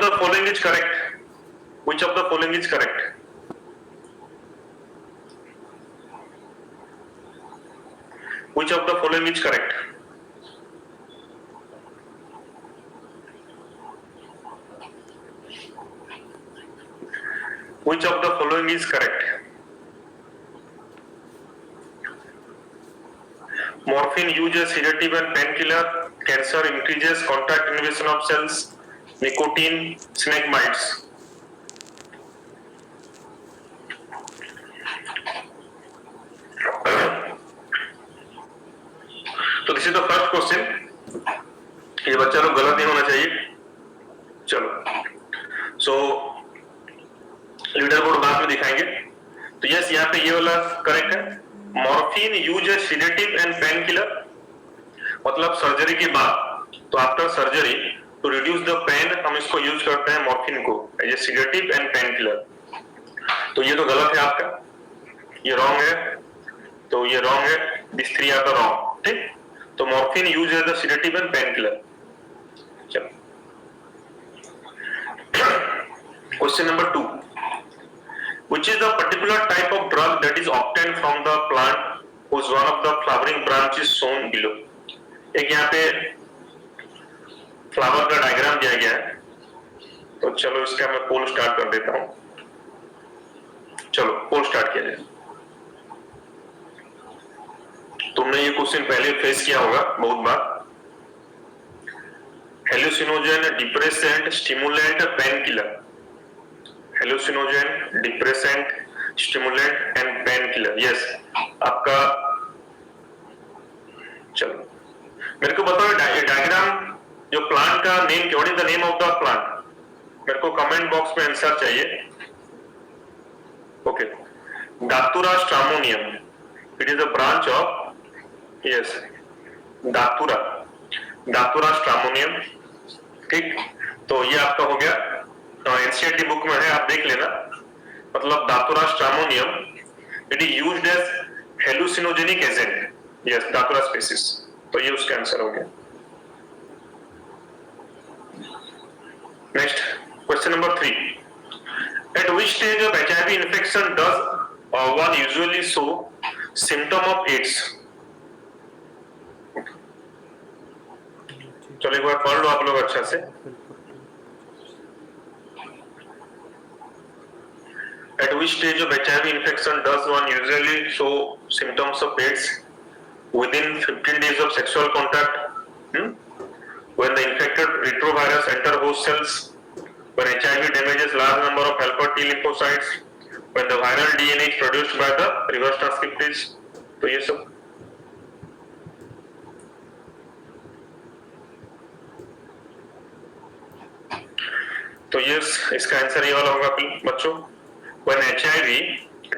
the following is correct? Which of the following is correct? Which of the following is correct? Which of the following is correct? Morphine used as sedative and painkiller, cancer increases contact invasion of cells, nicotine, snake bites. तो this is the first question, ये बच्चा लोग गलत नहीं होना चाहिए। चलो सो leader board बाद में दिखाएंगे। तो यस यहाँ पे ये वाला करेक्ट है, morphine use as sedative and pain killer, मतलब सर्जरी के बाद, तो after surgery to reduce the pain हम इसको यूज करते हैं मॉर्फिन को as a sedative and pain killer. तो ये तो गलत है आपका, ये रॉन्ग है, तो ये रॉन्ग है, this three are the wrong, ठीक। तो morphine use as the sedative and pain killer. चलो question number 2, which is the particular type of drug that is obtained from the plant whose one of the flowering branch is shown below। एक यहाँ पे flower का diagram दिया गया है, तो चलो इसका मैं पोल स्टार्ट कर देता हूं। चलो पोल स्टार्ट किया जाए। तुमने ये क्वेश्चन पहले फेस किया होगा बहुत बार। Hallucinogen, depressant, stimulant, pain killer. Hallucinogen, depressant, stimulant and pain killer. Yes आपका, चलो मेरे को बताओ डायग्राम जो प्लांट का name, what is the name of the plant? मेरे को कमेंट बॉक्स में आंसर चाहिए। Okay, datura stramonium, it is a branch of, yes datura, datura stramonium, ठीक। तो ये आपका हो गया, एनसीईआरटी बुक में है, आप देख लेना। मतलब datura stramonium, it is used as hallucinogenic agent, yes datura species. तो ये उसका आंसर हो गया। Next question number 3, at which stage of HIV infection does one usually show symptom of AIDS? चलो एक बार पढ़ लो आप लोग अच्छा से। At which stage of HIV infection does one usually show symptoms of AIDS? Within 15 days of sexual contact, when the infected retrovirus enter host cells, when HIV damages large number of helper T lymphocytes, when the viral DNA is produced by the reverse transcriptase। तो ये सब तो yes इसका answer ये वाला होगा बच्चों, when HIV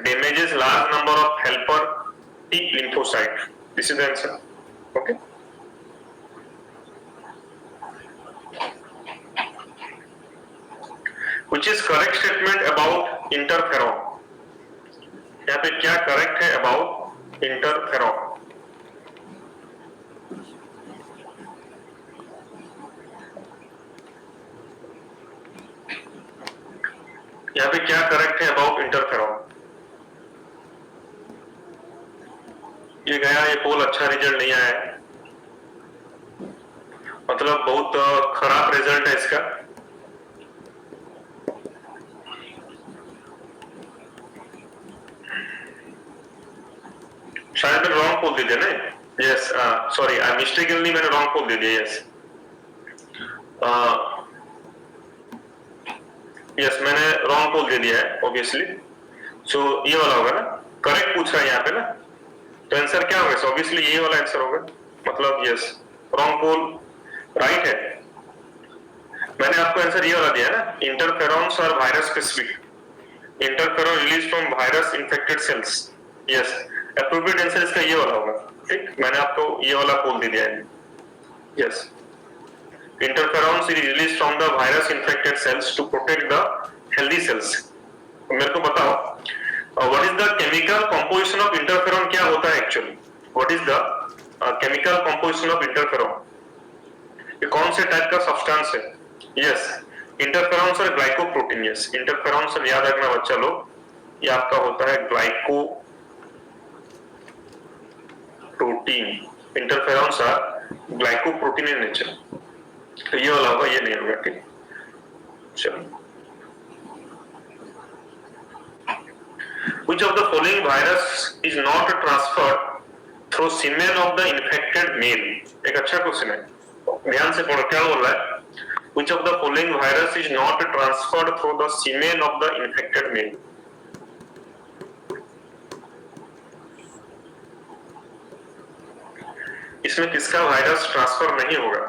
damages large number of helper T lymphocyte, this is the answer। okay, which is correct statement about interferon? यहाँ पे क्या करेक्ट है अबाउट इंटरफेरॉन? यहाँ पे क्या करेक्ट है अबाउट इंटरफेरॉन? ये गया, ये पोल अच्छा रिजल्ट नहीं आया है, मतलब बहुत खराब रिजल्ट है इसका। शायद मैंने रॉन्ग पोल दे दिया ना। यस सॉरी, आई मिस्टेकनली मैंने रॉन्ग पोल दे दिया। यस यस मैंने रॉन्ग पोल दे दिया है ऑब्वियसली। सो ये वाला होगा ना, करेक्ट पूछ रहा है यहाँ पे ना, तो आंसर क्या होगा? ऑब्वियसली ये वाला आंसर होगा, मतलब यस रॉन्ग पोल राइट है। मैंने आपको आंसर ये वाला दिया ना, इंटरफेरॉन्स और virus specific. Interferon release from virus infected cells. Yes appropriate answer इसका ये वाला होगा, ठीक। मैंने आपको ये वाला पोल दे दिया है। Yes interferons is released from the virus infected cells to protect the healthy cells। मेरे को बताओ what is the chemical composition of interferon? क्या होता है actually? what is the chemical composition of interferon? ये कौन से टाइप का सब्सटेंस है? यस इंटरफेरॉन और ग्लाइकोप्रोटीन, यस इंटरफेरॉन से याद रखना बच्चा लोग, ये आपका होता है glyco protein, interferon glycoprotein in nature, तो ये वाला होगा, ये नहीं होगा, ठीक। चलो, which of the following virus is not transferred through semen of the infected male? एक अच्छा क्वेश्चन है, ध्यान से पढ़ो क्या बोल रहा है। Which of the following virus is not transferred through the semen of the infected male? इसमें किसका वायरस ट्रांसफर नहीं होगा?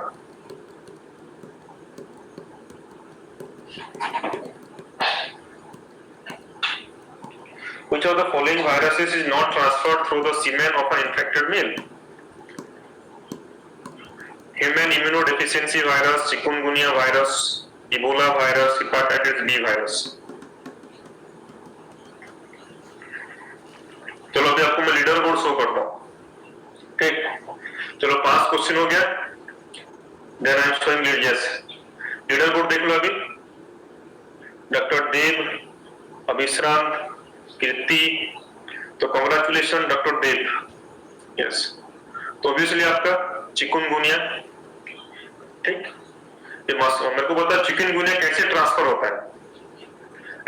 Which of the following viruses is not transferred through the semen of an infected male? Human immunodeficiency virus, chikungunya virus, Ebola virus, hepatitis B virus. चलो अभी आपको मैं leader board show करता हूं, ठीक। चलो 5 क्वेश्चन हो गया, then I am showing you, yes leader board देख लो अभी। डॉक्टर देव, अभिश्रांत, कीर्ति, तो कांग्रेचुलेशन डॉक्टर देव, यस। तो ऑब्वियसली आपका चिकुनगुनिया, ठीक। ये मेरे को पता है चिकुनगुनिया कैसे ट्रांसफर होता है,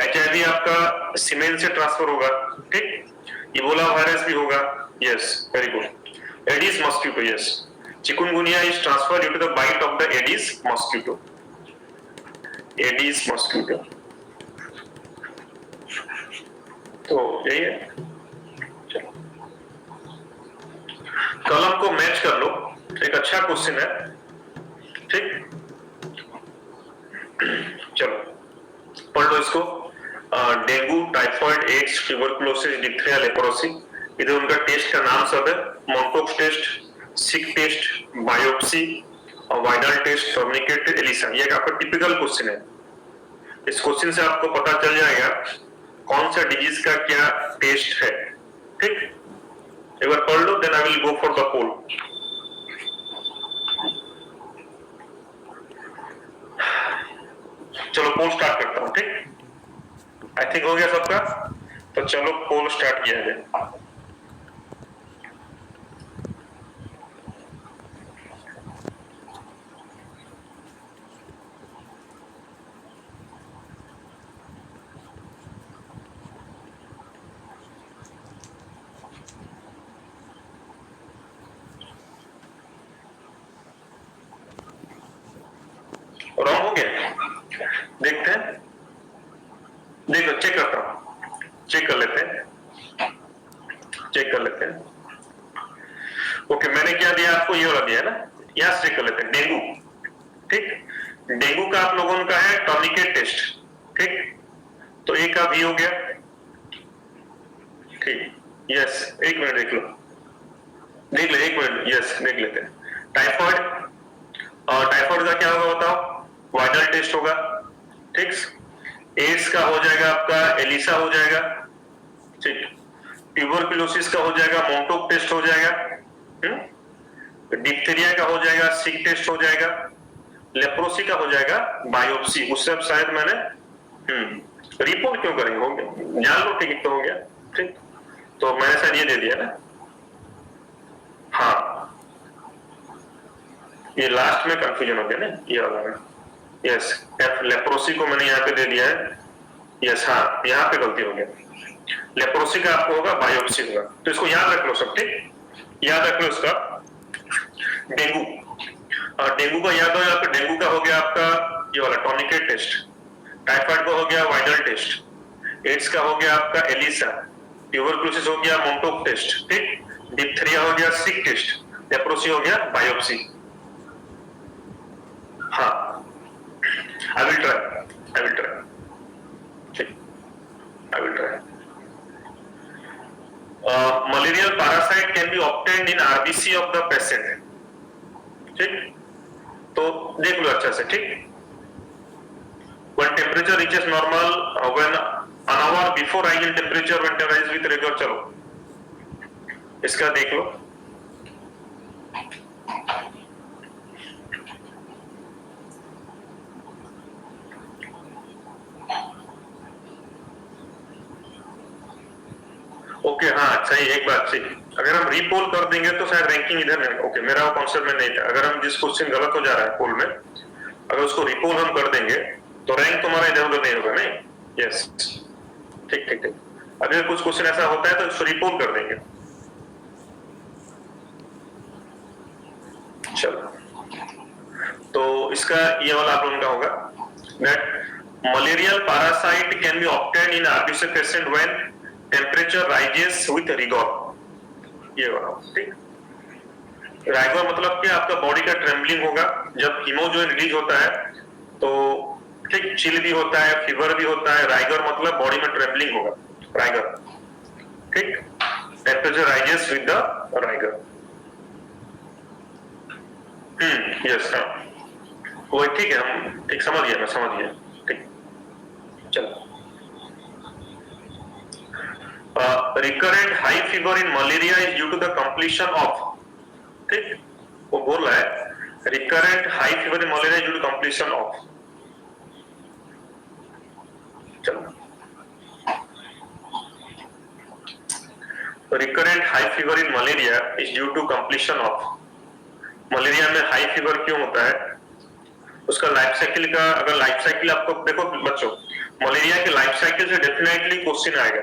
एचआईवी आपका सीमेन से ट्रांसफर होगा, ठीक। इबोला वायरस भी होगा, yes very good. Aedes mosquito, yes chikungunya is transferred due to the bite of the Aedes mosquito, Aedes mosquito, तो यही है। चलो कॉलम को मैच कर लो, एक अच्छा क्वेश्चन है, ठीक। चलो पढ़ लो इसको। Dengue, typhoid, AIDS, tuberculosis, diphtheria, leprosy, इधर उनका टेस्ट का नाम सब है, Mantoux test, Schick test, biopsy और वाइडल टेस्ट, टर्निकेट, एलिसा। ये आपका टिपिकल क्वेश्चन है। इस क्वेश्चन से आपको पता चल जाएगा कौन सा डिजीज का क्या टेस्ट है, ठीक। एक बार पढ़ लो, then I will go for the poll. चलो पोल स्टार्ट करता हूं, ठीक। आई थिंक हो गया सबका, तो चलो पोल स्टार्ट किया जाए। रॉन्ग हो गया, देखते हैं, देखो चेक करता हूं, चेक कर लेते हैं, चेक कर लेते हैं। ओके मैंने क्या दिया आपको, ये वाला दिया ना, यहां चेक कर लेते हैं। डेंगू, ठीक। डेंगू का आप लोगों का है टॉर्निकेट टेस्ट, ठीक। तो ए का भी हो गया, ठीक, यस। एक मिनट देख लो, देख ले, एक मिनट, यस देख लेते हैं। टाइफॉइड, और टाइफॉइड का क्या होगा बताओ, वाइडल टेस्ट होगा, ठीक। एड्स का हो जाएगा आपका एलिसा हो जाएगा, ठीक। ट्यूबरकुलोसिस का हो जाएगा मोंटोक टेस्ट हो जाएगा, डिप्थीरिया का हो जाएगा सिक टेस्ट हो जाएगा, लेप्रोसी का हो जाएगा बायोप्सी। उससे अब शायद मैंने रिपोर्ट क्यों करेंगे, हो गया, जान लो, ठीक तो हो गया, ठीक। तो मैंने शायद ये दे दिया ना, हाँ ये लास्ट में कंफ्यूजन हो गया ना, ये वाला, यस लेप्रोसी को मैंने यहाँ पे दे दिया है, यस हाँ यहाँ पे गलती हो गया, लेप्रोसी का आपको होगा बायोप्सी होगा, तो इसको याद रख लो सब, ठीक। याद रख लो इसका। डेंगू, डेंगू का याद हो, यहाँ पे डेंगू का हो गया आपका ये वाला टॉर्निकेट टेस्ट, टाइफाइड का हो गया वाइडल टेस्ट, एड्स का हो गया आपका एलिसा, ट्यूबरकुलोसिस हो गया मोंटोक टेस्ट, ठीक। डिप्थीरिया हो गया सिक टेस्ट, लेप्रोसी हो गया बायोप्सी। हाँ I will try. I will try. Okay. I will try. Malarial parasite can be obtained in RBC of the patient. ठीक? तो देख लो अच्छा से, ठीक? When temperature reaches normal, when an hour before rise in temperature, when rise with regular, चलो इसका देख लो। Okay हाँ सही, एक बात सही, अगर हम रीपोल कर देंगे तो शायद रैंकिंग इधर नहीं, ओके मेरा वो कॉन्सेप्ट में नहीं था, अगर हम जिस क्वेश्चन गलत हो जा रहा है पोल में, अगर उसको रीपोल हम कर देंगे तो रैंक तुम्हारा इधर उधर नहीं होगा, नहीं, यस, ठीक ठीक ठीक, अगर कुछ क्वेश्चन ऐसा होता है तो उसको रीपोल कर देंगे। चलो, तो इसका ये वाला आप लोगों का होगा that malarial parasite can be obtained in RBC patient when temperature rises with rigor, ये वाला ठीक। राइगर मतलब क्या, आपका बॉडी का ट्रेम्बलिंग होगा जब हीमोजोइन रिलीज होता है, तो ठीक चिल भी होता है, फीवर भी होता है, राइगर मतलब बॉडी में ट्रेम्बलिंग होगा, राइगर ठीक, temperature rises with the rigor, yes हाँ वो ठीक है, हम ठीक समझ गया, मैं समझ गया ठीक। चलो, recurrent high fever in malaria is due to the completion of, ठीक, वो बोल रहा है recurrent high fever in malaria due to completion of, चलो, recurrent high fever in malaria is due to completion of, malaria में high fever क्यों होता है, उसका लाइफ साइकिल का, अगर लाइफ साइकिल आपको देखो बच्चों, मलेरिया के लाइफ साइकिल से डेफिनेटली क्वेश्चन आएगा,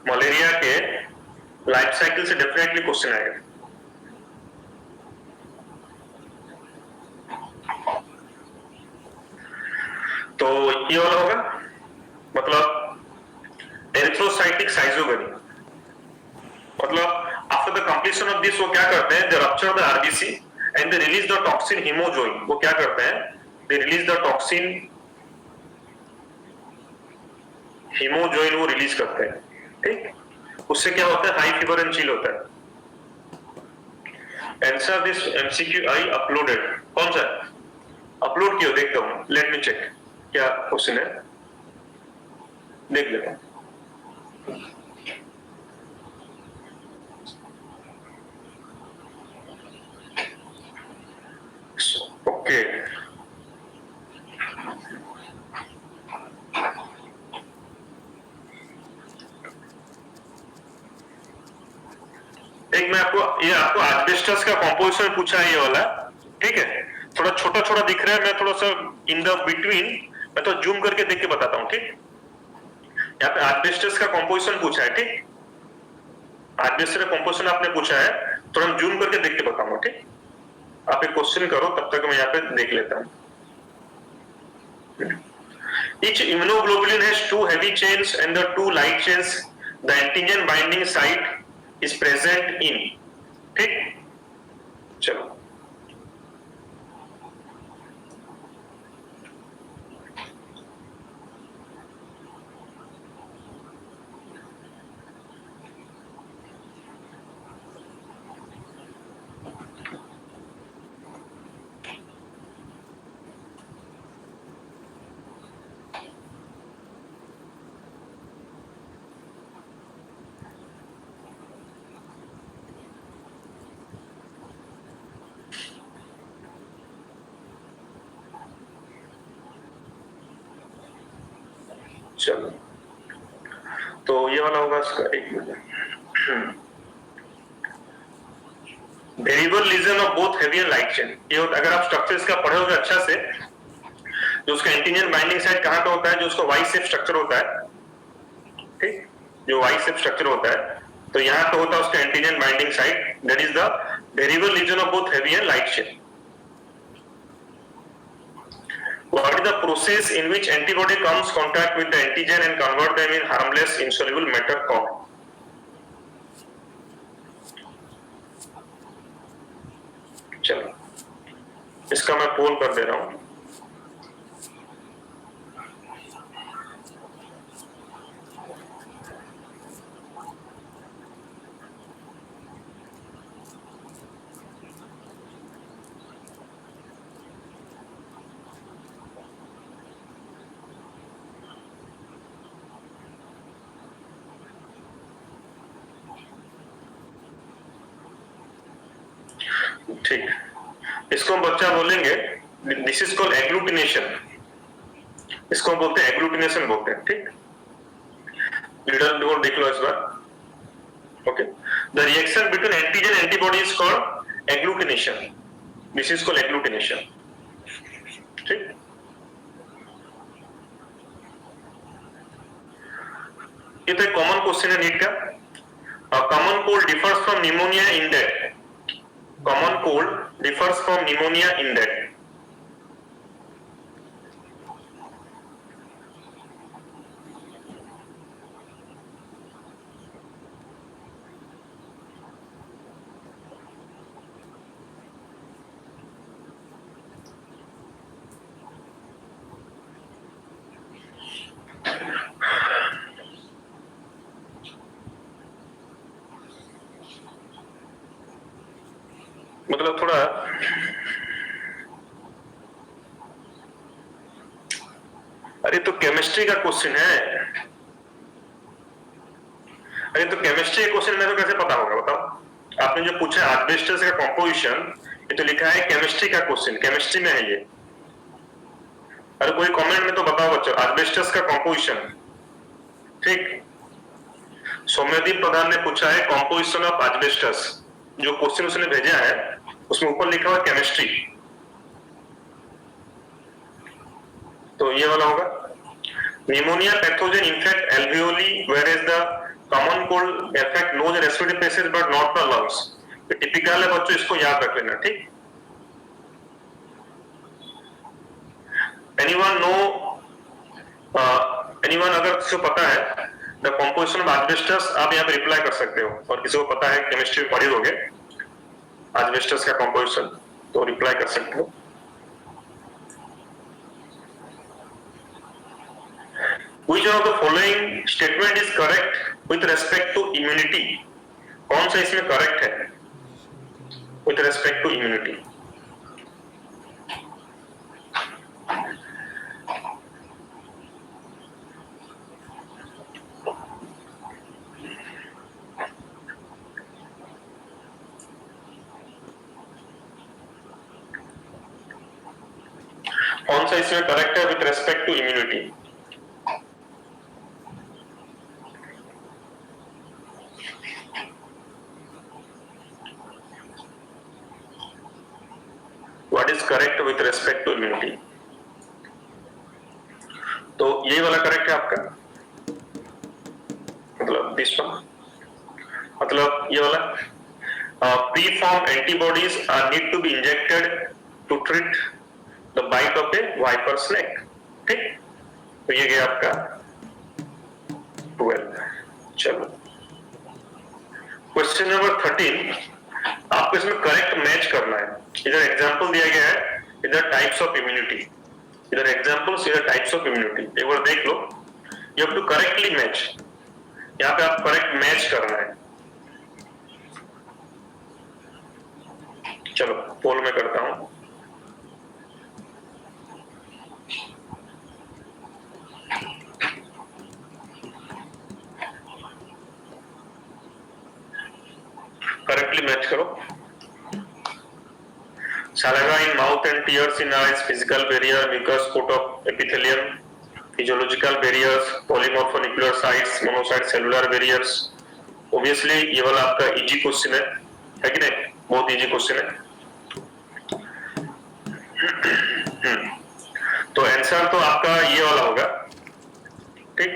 मलेरिया के लाइफ साइकिल से डेफिनेटली क्वेश्चन आएगा। तो ये वाला होगा, मतलब एरिथ्रोसाइटिक साइजोगनी, मतलब after the completion of this वो क्या करते हैं, they rupture the RBC and they release the toxin hemozoin, वो क्या करते हैं, they release the toxin hemozoin, वो रिलीज करते हैं ठीक, उससे क्या होता है, हाई फीवर एंड चिल होता है। Answer this MCQ I uploaded, कौन सा अपलोड किया देखता हूं, लेट मी चेक क्या क्वेश्चन है, देख लेता हूं। ओके एक मैं आपको, ये आपको एस्बेस्टस का कंपोजिशन पूछा है ये वाला, ठीक है, थोड़ा छोटा छोटा दिख रहा है, मैं थोड़ा सा इन द बिटवीन मैं तो जूम करके देख के बताता हूँ ठीक। यहाँ पे एस्बेस्टस का कंपोजिशन पूछा है ठीक, एस्बेस्टस का कंपोजिशन आपने पूछा है, थोड़ा हम जूम करके देख के बताऊंगा ठीक, आप एक क्वेश्चन करो तब तक मैं यहाँ पे देख लेता हूँ। Each immunoglobulin has 2 heavy chains and the 2 light chains. The antigen binding site is present in, ठीक, चलो, चलो, तो ये वाला होगा इसका, एक minute, variable region of both heavy and light chain, ये अगर आप स्ट्रक्चर्स का पढ़े होगे अच्छा से, जो उसका एंटीजन बाइंडिंग साइट कहां पे होता है, जो उसका वाई शेप स्ट्रक्चर होता है ठीक, जो वाई शेप स्ट्रक्चर होता है, तो यहां पे होता है उसका antigen binding site, that is the variable region of both heavy and light chain. What is the process in which antibody comes contact with the antigen and convert them in harmless insoluble matter called? चलो, इसका मैं पोल कर दे रहा हूं। ठीक, इसको हम बच्चा बोलेंगे, दिस इज कॉल्ड एग्लूटिनेशन, इसको बोलते हैं एग्लूटिनेशन बोलते हैं, ठीक। लीडर देख लो इस बार, okay. The reaction between antigen antibody is called agglutination, this is called agglutination, ठीक। ये तो एक कॉमन क्वेश्चन है नीट का। Common cold differs from pneumonia in that, common cold differs from pneumonia in that, मतलब थोड़ा अरे तो केमिस्ट्री का क्वेश्चन है, अरे तो केमिस्ट्री का क्वेश्चन मेरे को कैसे पता होगा बताओ। आपने जो पूछा एस्बेस्टस का कंपोजिशन, ये तो लिखा है केमिस्ट्री का क्वेश्चन, केमिस्ट्री में है ये। अरे कोई कमेंट में तो बताओ बच्चों, एस्बेस्टस का कंपोजिशन, ठीक। सौम्यदीप प्रधान ने पूछा है कंपोजिशन ऑफ एस्बेस्टस, जो क्वेश्चन उसने भेजा है उसमें ऊपर लिखा हुआ केमिस्ट्री, तो ये वाला होगा। Pneumonia pathogen infect alveoli where is the common cold effect nose and respiratory places but not the lungs. ये टिपिकल है बच्चों, इसको याद रख लेना, ठीक। एनीवन नो, एनीवन अगर किसी को पता है द कंपोजिशन ऑफ एस्बेस्टस, आप यहाँ पे रिप्लाई कर सकते हो, और किसी को पता है केमिस्ट्री में पढ़ी होगे एस्बेस्टस का कंपोजिशन तो रिप्लाई कर सकते हो। Which of the following statement is correct with respect to immunity? कौन सा इसमें करेक्ट है with respect to immunity? कौन सा इसमें करेक्ट है with respect to immunity? What is correct with respect to immunity? तो ये वाला करेक्ट है आपका, मतलब दिस वन, मतलब ये वाला pre-form antibodies are need to be injected to treat the bite of a viper snake, ठीक। तो ये गया आपका 12। चलो क्वेश्चन नंबर 13, आपको इसमें करेक्ट मैच करना है। इधर एग्जांपल दिया गया है, इधर टाइप्स ऑफ इम्यूनिटी, इधर एग्जांपल्स, इधर टाइप्स ऑफ इम्यूनिटी, एक बार देख लो। You have to correctly match, यहाँ पे आप करेक्ट मैच करना है। चलो पोल में करता हूं। करेक्टली मैच करो। Saliva in mouth and tears in eyes, physical barrier, mucous coat of epithelium, physiological barriers, polymorphonucleosides, monocyte cellular barriers। Obviously ये वाला आपका इजी क्वेश्चन है कि नहीं? बहुत इजी क्वेश्चन है। तो आंसर तो आपका ये वाला होगा, ठीक।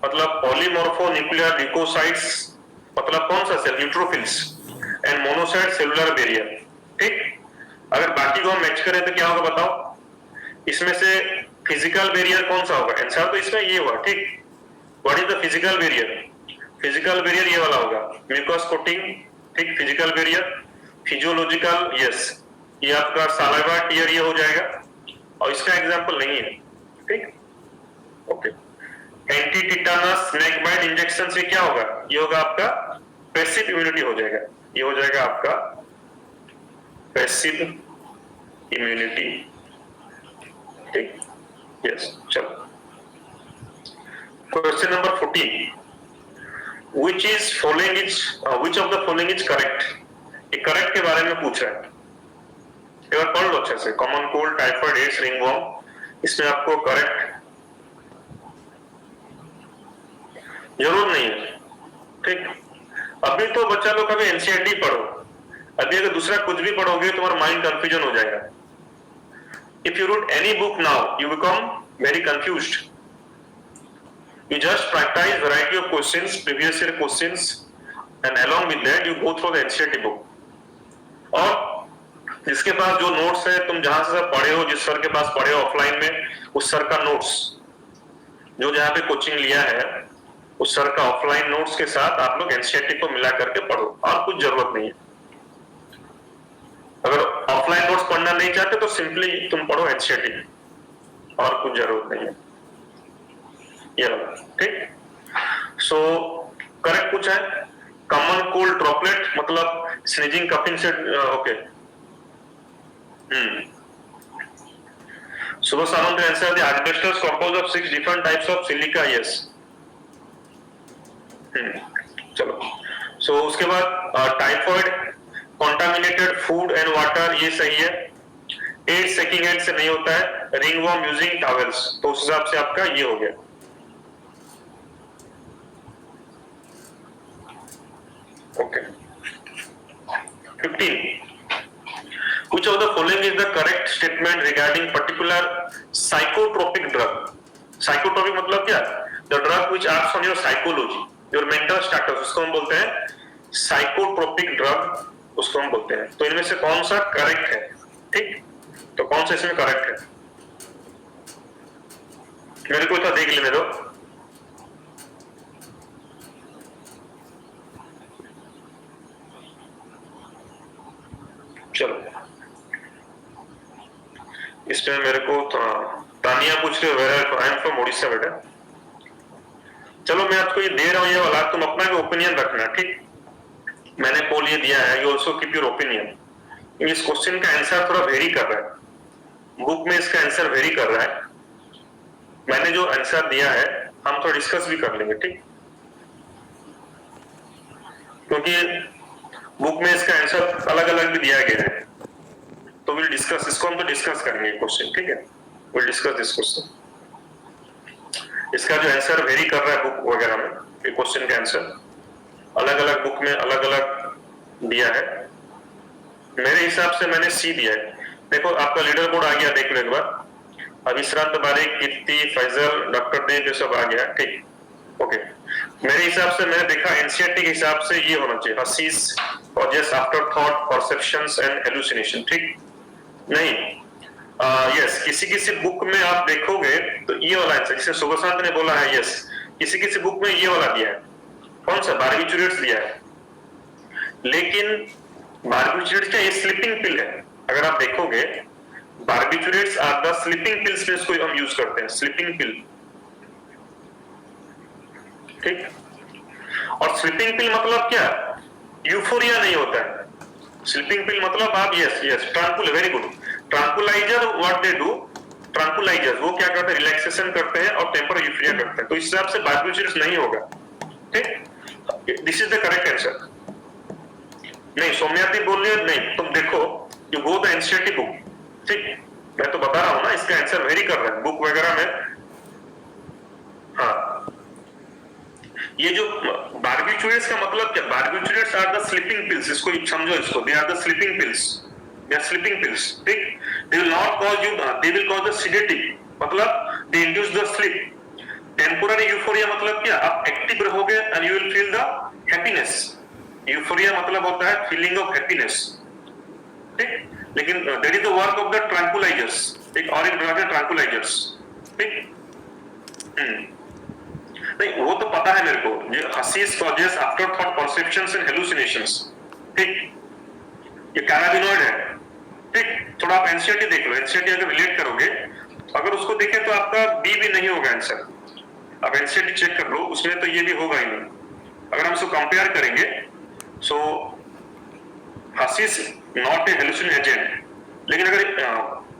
मतलब पॉलीमॉर्फोन्यूक्लियर ल्यूकोसाइट्स, मतलब कौन सा cell? Neutrophils and monocyte cellular barrier, ठीक। अगर बाकी को हम मैच करें तो क्या होगा बताओ? इसमें से फिजिकल बैरियर कौन सा होगा? आंसर तो इसमें ये हुआ, ठीक। What is the physical barrier? Physical barrier ये वाला होगा, म्यूकस कोटिंग, ठीक। Physical barrier. फिजियोलॉजिकल, यस, ये आपका सालाइवा टीयर ये हो जाएगा, और इसका एग्जांपल नहीं है, ठीक। Okay, anti tetanus snake bite injection से क्या होगा? ये होगा आपका पैसिव इम्यूनिटी हो जाएगा, ये हो जाएगा आपका पैसिव इम्यूनिटी, ठीक। यस, चलो question number 14, which of the following is correct? ये करेक्ट के बारे में पूछ रहा है, एक बार पढ़ लो अच्छे से। Common cold, typhoid, AIDS, ringworm, इसमें आपको करेक्ट जरूर नहीं है, ठीक। अभी तो बच्चा लोग कभी एनसीईआरटी पढ़ो, अभी अगर दूसरा कुछ भी पढ़ोगे तुम्हारा माइंड कंफ्यूजन हो जाएगा। If you read any book now you become very confused. You just practice variety of questions, previous year questions, and along with that you go through the NCERT book. और जिसके पास जो notes है, तुम जहां से पढ़े हो, जिस सर के पास पढ़े हो ऑफलाइन में, उस सर का नोट्स, जो जहां पे कोचिंग लिया है, उस सर का ऑफलाइन नोट्स के साथ आप लोग एनसीईआरटी को मिला करके पढ़ो, और कुछ जरूरत नहीं है। अगर ऑफलाइन नोट्स पढ़ना नहीं चाहते तो सिंपली तुम पढ़ो एनसीईआरटी, और कुछ जरूरत नहीं है। ये वाला, ठीक। सो करेक्ट पूछा है, कॉमन कोल्ड ड्रॉपलेट मतलब स्नीजिंग कफिंग से, ओके। सुबह Samant answer the asbestos composed of 6 different types of silica, yes। चलो, सो उसके बाद typhoid, contaminated food and water, ये सही है। एड्स सेकिंग हैंड से नहीं होता है, रिंग वॉर्म यूजिंग टॉवेल्स, तो उस हिसाब से आपका ये हो गया। Okay. 15. Which of the following is the correct statement regarding particular psychotropic drug? Psychotropic मतलब क्या? The drug which acts on your psychology, your mental status, उसको हम बोलते हैं psychotropic drug, उसको हम बोलते हैं। तो इनमें से कौन सा करेक्ट है? ठीक? तो कौन सा इसमें करेक्ट है? मेरे को तो देख लेने दो। चलो, इसमें मेरे को तानिया पूछ रहे हो, आई एम फ्रॉम उड़ीसा बेटा। चलो मैं आपको ये दे रहा हूं ये वाला, तुम अपना भी ओपिनियन रखना, ठीक। मैंने पोल ये दिया है, you also keep your opinion. इस क्वेश्चन का आंसर थोड़ा वेरी कर रहा है, बुक में इसका आंसर वेरी कर रहा है। मैंने जो आंसर दिया है हम थोड़ा डिस्कस भी कर लेंगे, ठीक, क्योंकि बुक में इसका आंसर अलग अलग भी दिया गया है, तो विल डिस्कस, इसको हम तो डिस्कस करेंगे क्वेश्चन, ठीक है, विल डिस्कस दिस क्वेश्चन। इसका जो आंसर वेरी कर रहा है बुक वगैरह में, ये क्वेश्चन का आंसर अलग अलग बुक में अलग अलग दिया है। मेरे हिसाब से मैंने सी दिया है। देखो आपका लीडर बोर्ड आ गया, देख लो एक बार। अविश्रांत बारिक, कीर्ति, फैजल, डॉक्टर देव, ये सब आ गया, ठीक, ओके। मेरे हिसाब से मैंने देखा एनसीईआरटी के हिसाब से ये होना चाहिए, हसीस और just after thought, perceptions and hallucination, ठीक। नहीं, यस, किसी किसी बुक में आप देखोगे तो ये वाला आंसर, जिसे सुबशांत ने बोला है, यस, किसी किसी बुक में ये वाला दिया है। कौन सा? बारबिचुरेट्स दिया है, लेकिन बारबिचुरेट्स क्या, ये स्लीपिंग पिल है। अगर आप देखोगे barbiturates are the sleeping pills, में इसको हम यूज करते हैं, स्लीपिंग पिल, ठीक। और स्लीपिंग पिल मतलब क्या? यूफोरिया नहीं होता है। स्लीपिंग पिल मतलब आप, yes yes, tranquil, very good, tranquilizer, what they do, tranquilizers वो क्या करते हैं, रिलैक्सेशन करते हैं और टेम्पर यूफोरिया करते हैं, तो इस हिसाब से बारबिचुरेट्स नहीं होगा, ठीक। This is the correct answer. नहीं, सौम्याती बोल रही है, नहीं, तुम देखो, you go the NCERT book, ठीक, मैं तो बता रहा हूं ना, इसका आंसर वेरी कर रहा है बुक वगैरह में। हाँ, ये जो बारबिचुरेट्स का मतलब क्या, barbiturates are the sleeping pills, इसको समझो, इसको they are the sleeping pills, they are sleeping pills, ठीक। They will not cause you, they will cause the sedative, मतलब they induce the sleep. Temporary euphoria मतलब क्या, आप एक्टिव रहोगे and you will feel the happiness. Euphoria मतलब होता है feeling of happiness, ठीक। लेकिन that is the work of the tranquilizers, ठीक, और इन ड्रग ट्रैंकुलाइजर्स, ठीक। नहीं, वो तो पता है मेरे को, ये hashish causes after thought, perceptions and hallucinations, ठीक, ये कैनाबिनॉइड है, ठीक। थोड़ा आप एनसीईआरटी देख लो, एनसीईआरटी अगर रिलेट करोगे, अगर उसको देखें तो आपका बी भी नहीं होगा आंसर। अब एनसीईआरटी चेक कर लो, उसमें तो ये भी होगा ही नहीं। अगर हम इसको कंपेयर करेंगे, सो हसीस नॉट ए हेलुसिन एजेंट, लेकिन अगर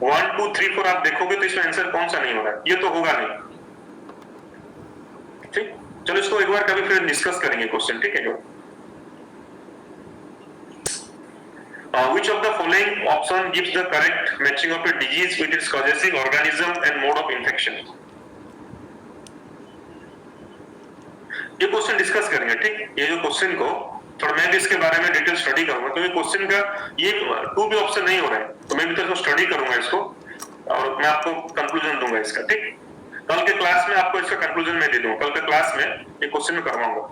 1 2 3 4 आप देखोगे तो इसमें आंसर कौन सा नहीं होगा, ये तो होगा नहीं, ठीक। चलो इसको एक बार कभी फिर डिस्कस करेंगे क्वेश्चन, ठीक है। Which of the following option gives the correct matching of a disease with its causing organism and mode of infection? ये क्वेश्चन डिस्कस करेंगे, ठीक। ये जो क्वेश्चन को थोड़ा मैं भी इसके बारे में डिटेल स्टडी करूंगा, क्योंकि क्वेश्चन का ये 2 भी ऑप्शन नहीं हो रहा है, तो मैं भी तो स्टडी करूंगा इसको और मैं आपको कंक्लूजन दूंगा इसका, ठीक। कल के क्लास में आपको इसका कंक्लूजन मैं दे दूंगा, कल के क्लास में ये क्वेश्चन में करवाऊंगा।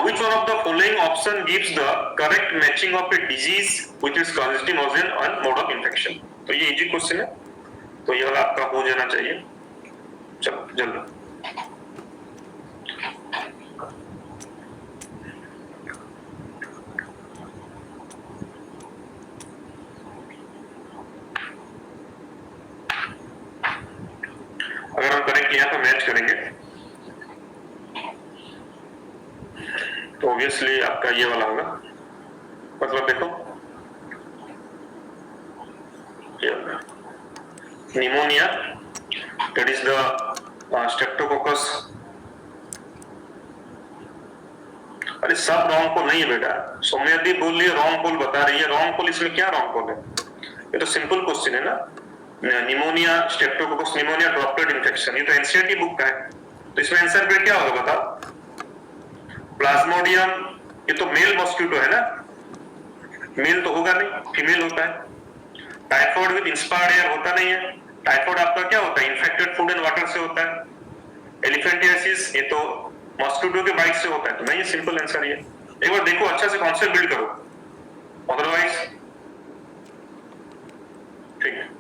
Which one of the following option gives the correct matching of a disease which is constituting origin and mode of infection? तो ये इजी क्वेश्चन है, तो ये वाला आपका हो जाना चाहिए। चलो जल्दी। अगर हम करेक्ट यहाँ पे मैच करेंगे तो ऑब्वियसली आपका ये वाला होगा, मतलब देखो pneumonia, that is the Streptococcus. अरे सब रॉन्ग पोल नहीं है बेटा, सौम्यदी बोल रही है रॉन्ग पोल बता रही है, रॉन्ग पोल इसमें क्या रॉन्ग पोल है? ये तो सिंपल क्वेश्चन है ना, pneumonia, Streptococcus pneumonia droplet infection, ये तो एनसीईआरटी बुक का है, तो इसमें आंसर पे क्या होगा बताओ? प्लाज्मोडियम, ये तो मेल मॉस्किटो है ना, मेल तो होगा नहीं, फीमेल होता है। टाइफॉइड विद इंस्पायर्ड एयर होता नहीं है, टाइफॉइड आपका क्या होता है? इन्फेक्टेड फूड एंड वाटर से होता है। एलिफेंटियासिस ये तो मॉस्किटो के बाइट से होता है, तो नहीं, ये सिंपल आंसर है। एक बार देखो अच्छा से कॉन्सेप्ट बिल्ड करो, अदरवाइज ठीक है।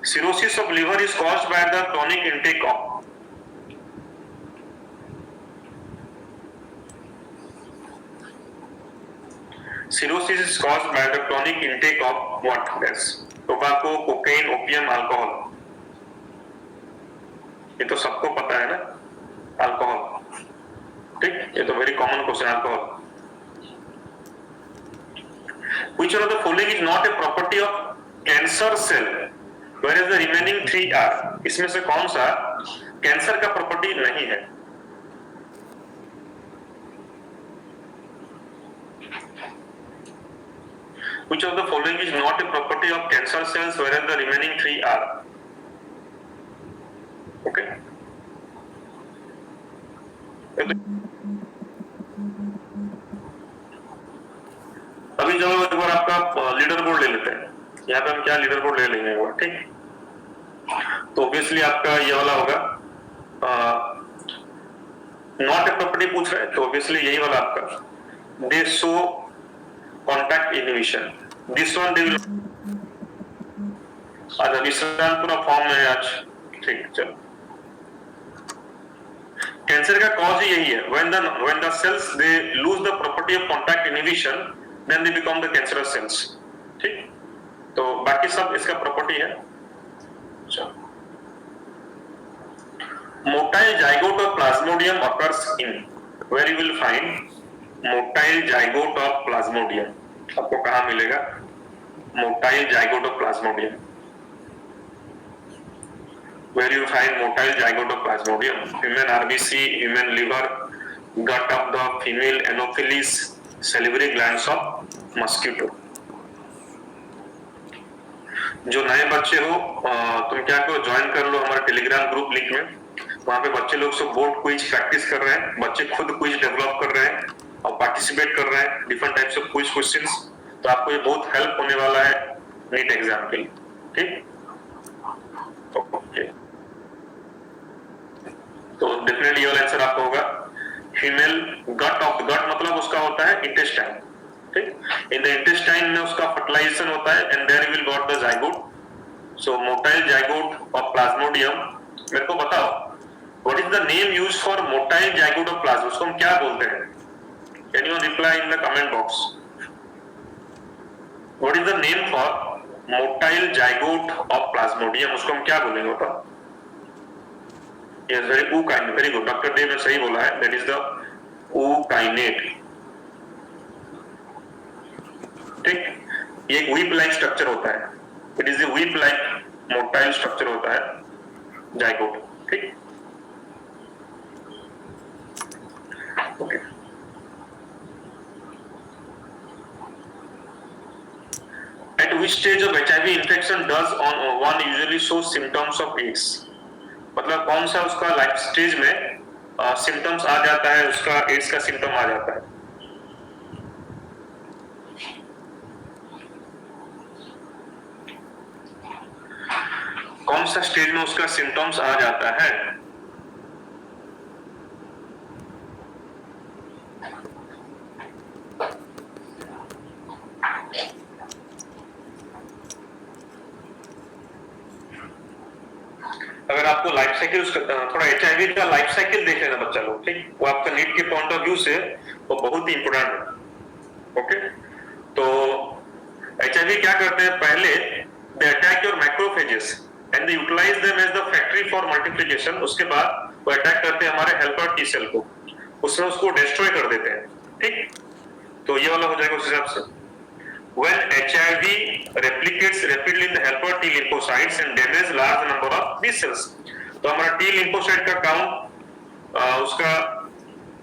Cirrhosis of liver is caused by the chronic intake of cirrhosis is caused by the chronic intake of what gas? Tobacco, cocaine, opium, alcohol। ये तो सबको पता है ना, अल्कोहल, ठीक, ये तो very common question, alcohol. Which one of the following is not a property of cancer cell? Whereas the remaining 3 are, इसमें से कौन सा कैंसर का प्रॉपर्टी नहीं है? Which of the following is not a property of cancer cells whereas the remaining 3 are? Okay. अभी चलो एक बार आपका लीडर बोर्ड ले लेते हैं, यहाँ पे हम क्या लीडर बोर्ड ले लेंगे एक बार, ठीक। तो ऑब्वियसली आपका ये वाला होगा, नॉट ए प्रॉपर्टी पूछ रहे हैं, तो ऑब्वियसली यही वाला आपका, दे show contact inhibition, this one they will. आज विश्रांत पूरा फॉर्म में है आज, ठीक। चलो, कैंसर का कॉज ही यही है, when the cells they lose the property of contact inhibition then they become the cancerous cells, ठीक। तो बाकी सब इसका प्रॉपर्टी है। Motile zygote of plasmodium occurs in, where you will find motile zygote of plasmodium, आपको कहां मिलेगा motile zygote of plasmodium? Where you find motile zygote of plasmodium? Human RBC, human liver, gut of the female Anopheles, salivary glands of mosquito। जो नए बच्चे हो तुम क्या करो, ज्वाइन कर लो हमारे टेलीग्राम ग्रुप लिंक में, वहां पे बच्चे लोग सब बोर्ड क्विज प्रैक्टिस कर रहे हैं, बच्चे खुद क्विज डेवलप कर रहे हैं और पार्टिसिपेट कर रहे हैं different types of quiz questions, तो आपको ये बहुत हेल्प होने वाला है नीट एग्जाम के लिए, ठीक। ओके, तो डेफिनेटली ये वाला आंसर आपका होगा फीमेल गट ऑफ, गट मतलब उसका होता है इंटेस्टाइन, ठीक। इन द इंटेस्टाइन में उसका फर्टिलाइजेशन होता है and there will got the zygote, so motile zygote of Plasmodium. मेरे को बताओ what is the name used for motile zygote of plasma, उसको हम क्या बोलते हैं? Can you reply in the comment box? What is the name for motile zygote of Plasmodium, उसको हम क्या बोलेंगे बताओ? Yes, very ookinete, very good. Doctor Dev ने सही बोला है, that is the ookinete, ठीक। ये एक whip like स्ट्रक्चर होता है, it is the whip like motile structure होता है जाइगोट, ठीक। Okay, at which stage of HIV infection does one usually show symptoms of AIDS? मतलब कौन सा उसका लाइफ स्टेज में सिम्टम्स आ जाता है, उसका एड्स का सिम्टम आ जाता है। कौन सा स्टेज में उसका सिम्टम्स आ जाता है। अगर आपको लाइफ साइकिल थोड़ा HIV का लाइफ साइकिल देख लेना बच्चा लोग, ठीक, वो आपका नीट के पॉइंट ऑफ व्यू से वो बहुत ही इंपोर्टेंट है। ओके, तो HIV क्या करते हैं, पहले they attack your macrophages and they utilise them as the factory for multiplication. उसके बाद वो अटैक करते हैं हमारे हेल्पर टी सेल को, उसमें उसको डिस्ट्रॉय कर देते हैं, ठीक। तो ये वाला हो जाएगा उस हिसाब से। When HIV replicates rapidly in the helper T lymphocytes and damages large number of B cells, तो हमारा T lymphocyte का काउंट उसका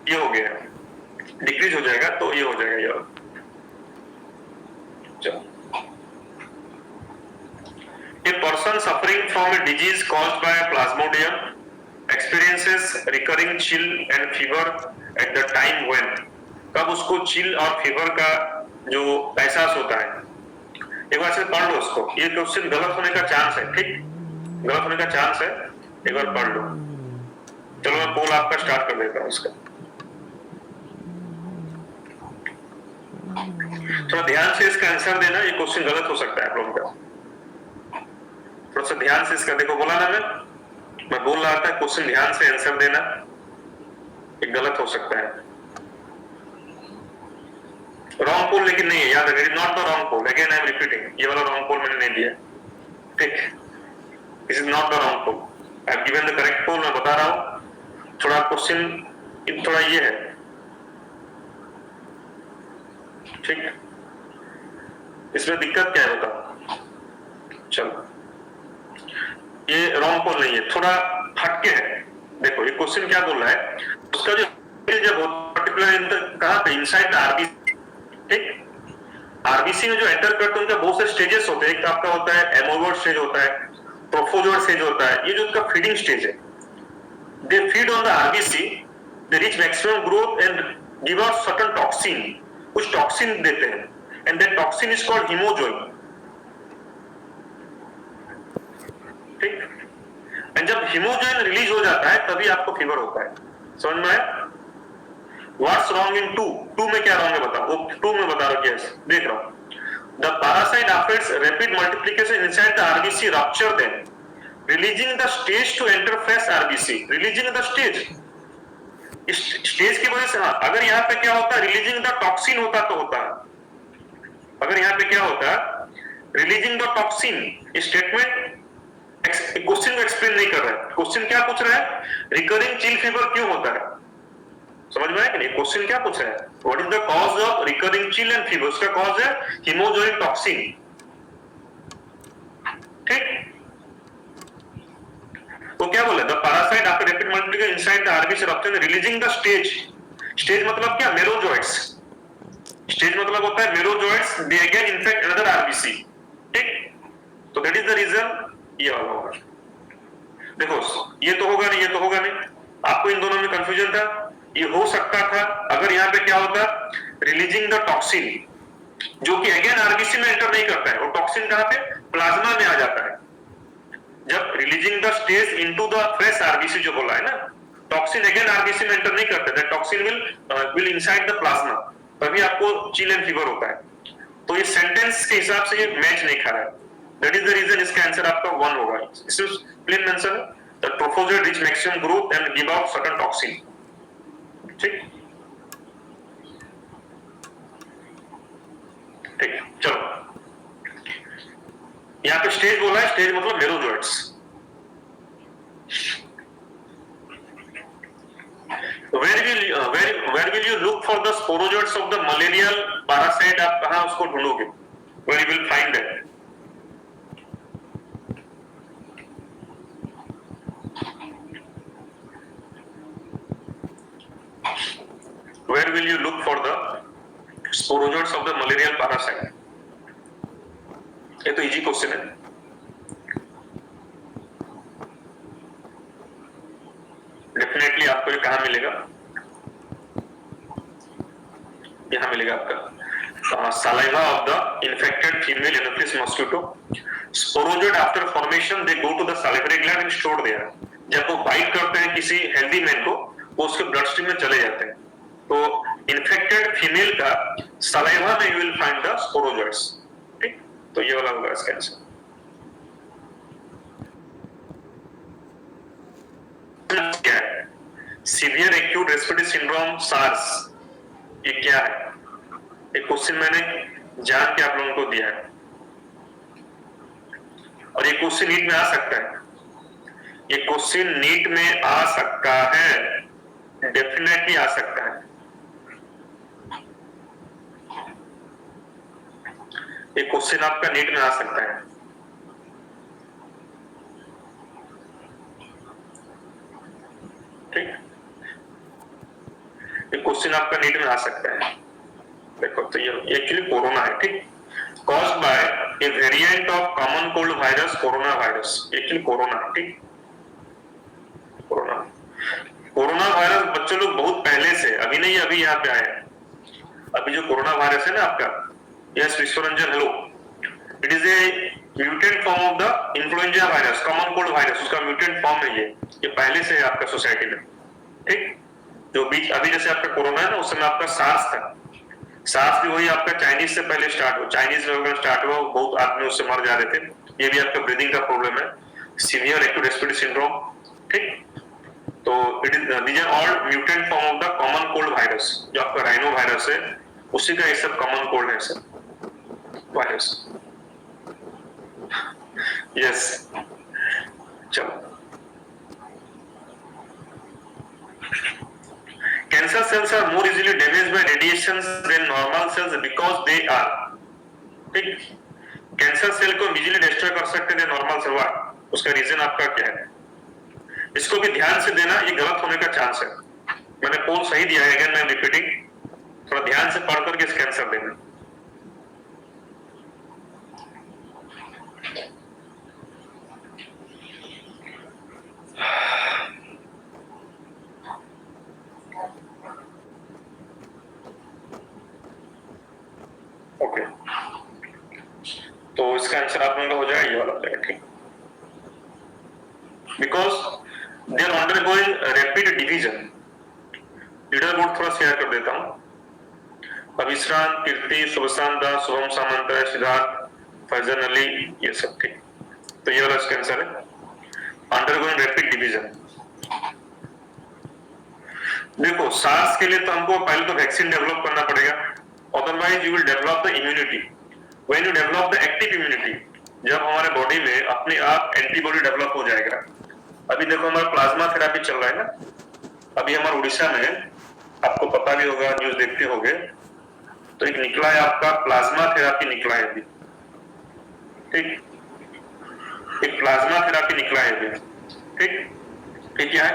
ये हो गया, डिक्रीज हो जाएगा, तो ये हो जाएगा ये। चलो, A person suffering from a disease caused by Plasmodium experiences recurring chill and fever at the time when, कब उसको चिल और फीवर का जो एहसास होता है। एक बार से पढ़ लो उसको, ये क्वेश्चन गलत होने का चांस है, ठीक, गलत होने का चांस है, एक बार पढ़ लो। चलो मैं पोल आपका स्टार्ट कर देता हूँ इसका। थोड़ा ध्यान से इसका आंसर देना, ये क्वेश्चन गलत हो सकता है आप लोगों का। थोड़ा सा ध्यान से इसका देखो, बोला ना मैं बोल रहा था क्वेश्चन ध्यान से आंसर देना, ये गलत हो सकता है। रॉन्ग पोल लेकिन नहीं है, याद रखिए, not the wrong poll, again I am repeating, ये वाला रॉन्ग पोल मैंने नहीं दिया, ठीक, this is not the wrong poll, I have given the correct poll, मैं बता रहा हूं। थोड़ा क्वेश्चन थोड़ा ये है, ठीक, इसमें दिक्कत क्या है बताओ। चलो, ये रॉन्ग पोल नहीं है, थोड़ा हटके है। देखो ये क्वेश्चन क्या बोल रहा है, उसका जो जब पर्टिकुलर कहां पे, इनसाइड द आरबीसी, ठीक, आरबीसी में जो एंटर करते हैं उनका बहुत से स्टेजेस होते हैं। एक आपका होता है एमोइड स्टेज होता है, प्रोफोजोइड स्टेज होता है, ये जो उनका फीडिंग स्टेज है। They feed on the RBC, they reach maximum growth and give out certain toxin, कुछ टॉक्सिन देते हैं, and that toxin is called hemozoin, ठीक। एंड जब हीमोजोइन रिलीज हो जाता है तभी आपको फीवर होता है, समझ में आया। What's wrong in 2 में क्या रॉन्ग है बताओ, वो 2 में बता रहा हूं, यस देख रहा हूं। The parasite affects rapid multiplication inside the RBC, rupture them, releasing the stage to enter fresh RBC, releasing the stage, इस स्टेज की वजह से। हाँ, अगर यहाँ पे क्या होता है, रिलीजिंग द टॉक्सिन होता तो होता, अगर यहाँ पे क्या होता, releasing the toxin, statement question को एक्सप्लेन नहीं कर रहा है। क्वेश्चन क्या पूछ रहा है, रिकरिंग चिल फीवर क्यों होता है, समझ में आया कि नहीं। क्वेश्चन क्या पूछ रहा है, what is the cause of recurring chill and fever, उसका कॉज है हीमोजोइन टॉक्सिन, ठीक। तो क्या बोले, the parasite after rapid multiplication inside the RBC rupture releasing the stage, stage मतलब क्या, मेरोजोइट्स, स्टेज मतलब होता है merozoites, they again infect another RBC, ठीक। तो दैट इज द रीजन, ये वाला होगा। देखो ये तो होगा नहीं, ये तो होगा नहीं, आपको इन दोनों में कंफ्यूजन था। ये हो सकता था अगर यहाँ पे क्या होता, रिलीजिंग द टॉक्सिन, जो कि अगेन आरबीसी में एंटर नहीं करता है, और टॉक्सिन कहां पे, प्लाज्मा में आ जाता है। जब releasing the stage into the fresh RBC जो बोला है ना, टॉक्सिन अगेन आरबीसी में एंटर नहीं करता, that toxin will inside the plasma, तभी आपको चिल एंड फीवर होता है। तो ये सेंटेंस के हिसाब से ये मैच नहीं खा रहा है, दैट इज द रीजन इसका आंसर आपका 1 होगा। इसमें plain mention the trophozoite reach maximum growth and give out certain toxin, ठीक, ठीक। चलो, यहाँ पे स्टेज बोला है, स्टेज मतलब merozoites. Where will you look for the sporozoites of the malarial parasite, आप कहाँ उसको ढूंढोगे, where you will find it, where will you look for the sporozoites of the malarial parasite, ये तो इजी क्वेश्चन है। मिलेगा आपका saliva of the infected female Anopheles mosquito. Sporozoid after formation they go to the salivary gland and stored there. जब वो bite करते हैं किसी हेल्दी मैन को, वो उसके ब्लड स्ट्रीम में चले जाते हैं. तो इन्फेक्टेड फीमेल का सलाइवा में you will find the sporozoites. ठीक, तो ये वाला होगा इसका आंसर. क्या है severe acute respiratory syndrome SARS, ये क्या है? एक क्वेश्चन मैंने जान के आप लोगों को दिया है और ये क्वेश्चन नीट में आ सकता है. ये क्वेश्चन नीट में आ सकता है, डेफिनेटली आ सकता है. ये क्वेश्चन आपका नीट में आ सकता है. ठीक, ये क्वेश्चन आपका नीट में आ सकता है. देखो, तो ये एक्चुअली कोरोना है. ठीक, caused by a variant of common cold virus, corona virus. Actually corona है. ठीक, कोरोना वायरस बच्चों लोग बहुत पहले से, अभी नहीं, अभी यहाँ पे आए हैं. अभी जो कोरोना वायरस है ना आपका, yes Vishwaranjan, hello, it is a mutant form of the influenza virus, common cold virus, उसका म्यूटेंट फॉर्म है ये पहले से है आपका सोसाइटी में. ठीक, जो बीच अभी जैसे आपका कोरोना है ना, उस समय आपका सार्स था. सार्स भी वही आपका चाइनीज से पहले स्टार्ट हुआ, चाइनीज में स्टार्ट हुआ, बहुत आदमी उससे मर जा रहे थे. ये भी आपका ब्रीदिंग का प्रॉब्लम है, सीवियर एक्यूट रेस्पिरेटरी सिंड्रोम. ठीक, तो it is these are all mutant form of the common cold virus. जो आपका राइनो वायरस है, उसी का ये सब कॉमन कोल्ड है सर, वायरस. यस, चलो. Cancer cells are more easily damaged by radiations than normal cells because they are. ठीक, कैंसर सेल को इजीली डिस्ट्रॉय कर सकते थे नॉर्मल सेल. उसका रीजन आपका क्या है? इसको भी ध्यान से देना, ये गलत होने का चांस है. मैंने पोल सही दिया है, अगेन मैं रिपीटिंग, थोड़ा ध्यान से पढ़ करके इसका आंसर देना. ओके, तो इसका आंसर आप लोगों का हो जाएगा ये वाला. ठीक, because they are undergoing rapid division. Leader board थोड़ा शेयर कर देता हूं. अभिश्रांत, कीर्ति, शुभशांत दास, शुभम सामंत, सिद्धार्थ, फैजन अली, ये सब. ठीक, तो ये वाला इसका आंसर है, अंडरगोइंग रैपिड डिवीजन. देखो, सार्स के लिए तो हमको पहले तो वैक्सीन डेवलप करना पड़ेगा, otherwise you will develop the immunity. when you develop the active immunity, जब हमारे बॉडी में अपने आप एंटीबॉडी डेवलप हो जाएगा. अभी देखो हमारा प्लाज्मा थेरेपी चल रहा है ना, अभी हमारे उड़ीसा में, आपको पता भी होगा, न्यूज देखते होंगे, तो एक निकला है आपका प्लाज्मा थेरेपी निकला है अभी. ठीक, एक प्लाज्मा थेरेपी निकला है अभी. ठीक, ठीक है.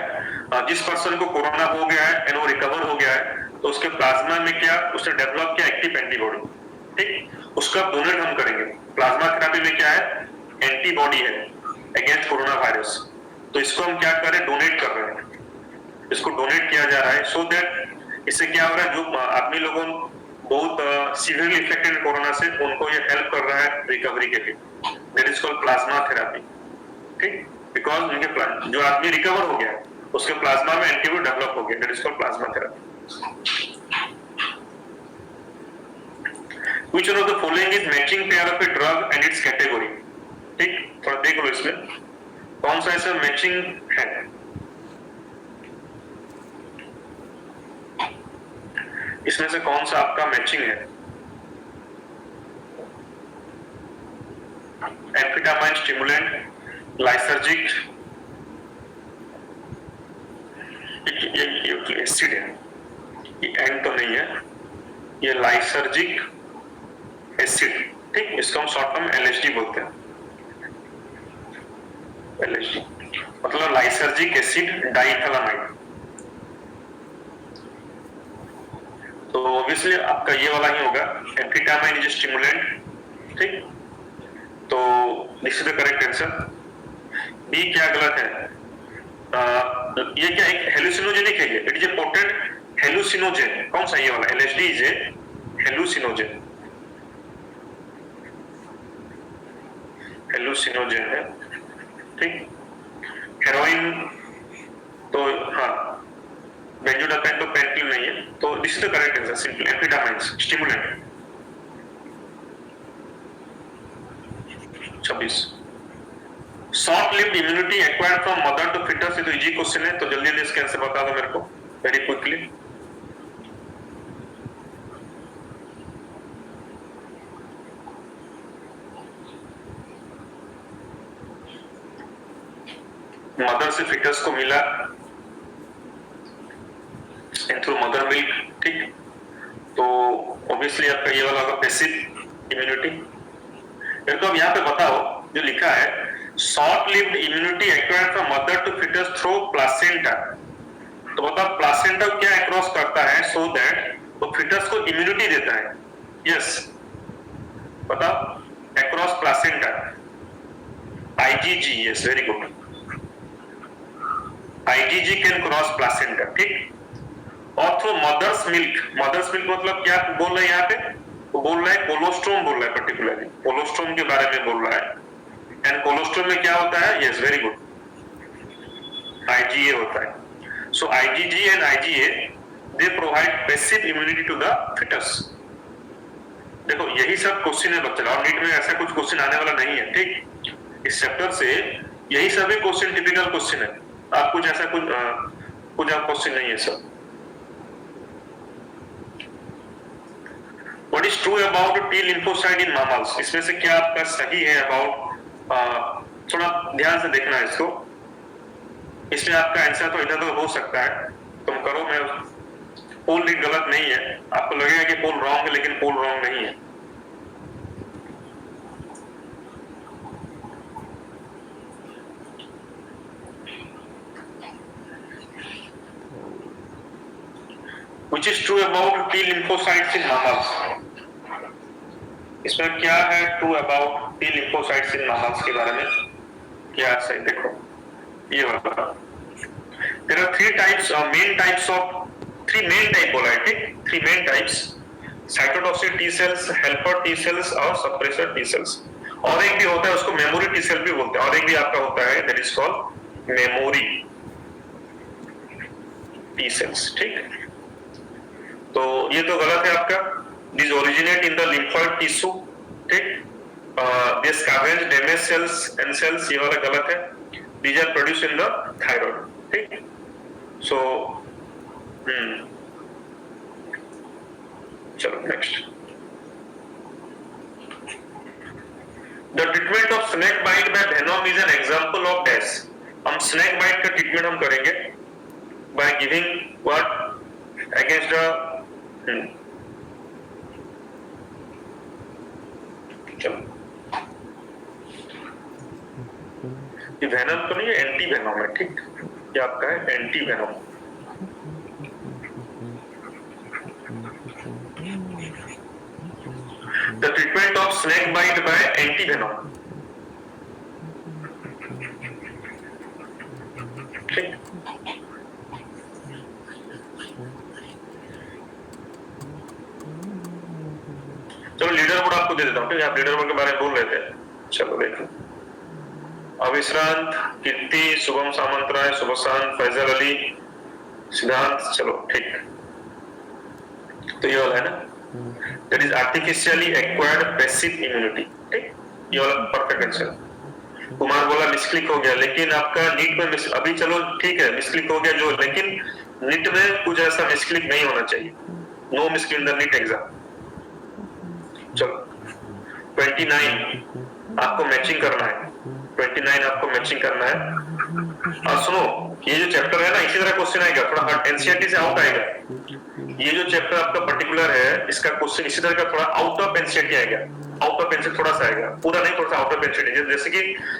जिस पर्सन को कोरोना हो गया है एंड वो रिकवर हो गया है, तो उसके प्लाज्मा में क्या उसने डेवलप किया, एक्टिव एंटीबॉडी. ठीक, उसका डोनेट हम करेंगे. प्लाज्मा थेरेपी में क्या है, एंटीबॉडी है अगेंस्ट कोरोना वायरस. तो इसको हम क्या करें, डोनेट कर रहे हैं. इसको डोनेट किया जा रहा है सो दैट इससे क्या हो रहा है, जो आदमी लोगों बहुत सीवियरली इफेक्टेड कोरोना से, उनको ये हेल्प कर रहा है रिकवरी के लिए. That is called plasma therapy. ठीक, बिकॉज उनके जो आदमी रिकवर हो गया उसके प्लाज्मा में एंटीबॉडी डेवलप हो गया. That is called plasma therapy. Which one of the following is matching pair of a drug and its category? ठीक, थोड़ा देख लो इसमें कौन सा ऐसा मैचिंग है. इसमें से कौन सा आपका मैचिंग है? एम्फेटामाइन स्टिमुलेंट, लाइसर्जिक, ये एसिड है, ये एंड तो नहीं है, ये लाइसर्जिक एसिड. ठीक, इसको हम शॉर्ट फॉर्म एलएसडी बोलते हैं. एलएसडी मतलब लाइसर्जिक एसिड डाइथैलामाइड. तो ऑब्वियसली आपका ये वाला ही होगा, एम्फेटामाइन इज स्टिमुलेंट. ठीक, तो this is the correct answer. B क्या गलत है? ये क्या एक हेलुसिनोजेनिक है, it is a potent hallucinogen. कौन सा ये वाला? एलएसडी इज ए हेलुसिनोजन, हेलुसिनोजन है, ठीक। हेरोइन तो हाँ, बेंजोडापाइन तो पेंटिल नहीं है, तो this is the correct answer, simple amphetamines, stimulant. 26 short lived immunity acquired from mother to foetus, ये तो इजी क्वेश्चन है, तो जल्दी जल्दी इसका आंसर बता दो मेरे को वेरी क्विकली। मदर से फिटस को मिला थ्रू मदर मिल्क, ठीक। तो ऑब्वियसली आपका ये वाला होगा पैसिव इम्यूनिटी। मेरे को अब यहाँ पे बताओ, जो लिखा है short lived immunity acquired from mother to fetus through placenta, तो बताओ प्लासेंटा क्या अक्रॉस करता है सो दैट वो फिटस को इम्यूनिटी देता है। यस बताओ, across placenta, IgG, yes very good, IgG can cross placenta, ठीक। और through mother's milk, mother's milk मतलब क्या बोल रहा है यहाँ पे, वो बोल रहा है कोलोस्ट्रोम बोल रहा है, पर्टिकुलरली कोलोस्ट्रोम के बारे में बोल रहा है। एंड कोलोस्ट्रोम में क्या होता है, यस वेरी गुड, आईजीए होता है। So IgG and IgA they provide passive immunity to the foetus. देखो यही सब क्वेश्चन है बच्चा, और नीट में ऐसा कुछ क्वेश्चन आने वाला नहीं है, ठीक। इस चैप्टर से यही सभी क्वेश्चन टिपिकल क्वेश्चन है, आप कुछ ऐसा कुछ आप क्वेश्चन नहीं है sir. What is true about T lymphocyte in mammals? इसमें से क्या आपका सही है अबाउट, थोड़ा ध्यान से देखना है इसको, इसमें आपका आंसर तो इधर तो हो सकता है, तुम करो, मैं पोल भी गलत नहीं है, आपको लगेगा कि पोल रॉन्ग है, लेकिन पोल रॉन्ग नहीं है। Which is true about T lymphocytes in mammals? इसमें क्या है true about T lymphocytes in mammals के बारे में, क्या सही, देखो ये वाला, there are three types or main types of, three main type बोला है, ठीक, three main types, cytotoxic T cells, helper T cells और सप्रेसर T cells। और एक भी होता है उसको मेमोरी T cell भी बोलते हैं, और एक भी आपका होता है that is called memory T cells, ठीक। तो ये तो गलत है आपका, this originate in the lymphoid tissue, ठीक। They scavenge damage cells and cells, ये वाला गलत है, these are produce in the thyroid, ठीक। सो चलो next, the treatment of snake bite by venom is an example of dash. हम snake bite का treatment हम करेंगे by giving what against the, चलो ये वेनम तो नहीं है, एंटी वेनम है, ठीक, ये आपका है anti venom. The treatment of snake bite by anti venom, ठीक। चलो लीडर बोर्ड आपको दे देता हूँ, ठीक है, आप लीडर बोर्ड के बारे में बोल रहे थे, चलो देखो, अविश्रांत, कीर्ति, शुभम सामंतराय, शुभशांत, फैजल अली, सिद्धांत, चलो ठीक, तो ये वाला है ना, that is artificially acquired passive immunity, ठीक, ये वाला परफेक्ट आंसर। कुमार बोला मिसक्लिक हो गया, लेकिन आपका नीट में अभी चलो ठीक है मिसक्लिक हो गया जो, लेकिन नीट में कुछ ऐसा मिसक्लिक नहीं होना चाहिए, no misclick in the NEET exam. चलो 29 आपको मैचिंग करना है, 29 आपको मैचिंग करना है। और सुनो ये जो चैप्टर है ना, इसी तरह क्वेश्चन आएगा, थोड़ा एनसीईआरटी से आउट आएगा, ये जो चैप्टर आपका पर्टिकुलर है इसका क्वेश्चन इसी तरह का थोड़ा आउट ऑफ एनसीईआरटी आएगा, आउट ऑफ एनसीईआरटी थोड़ा सा आएगा, पूरा नहीं, थोड़ा सा आउट ऑफ एनसीईआरटी, जैसे कि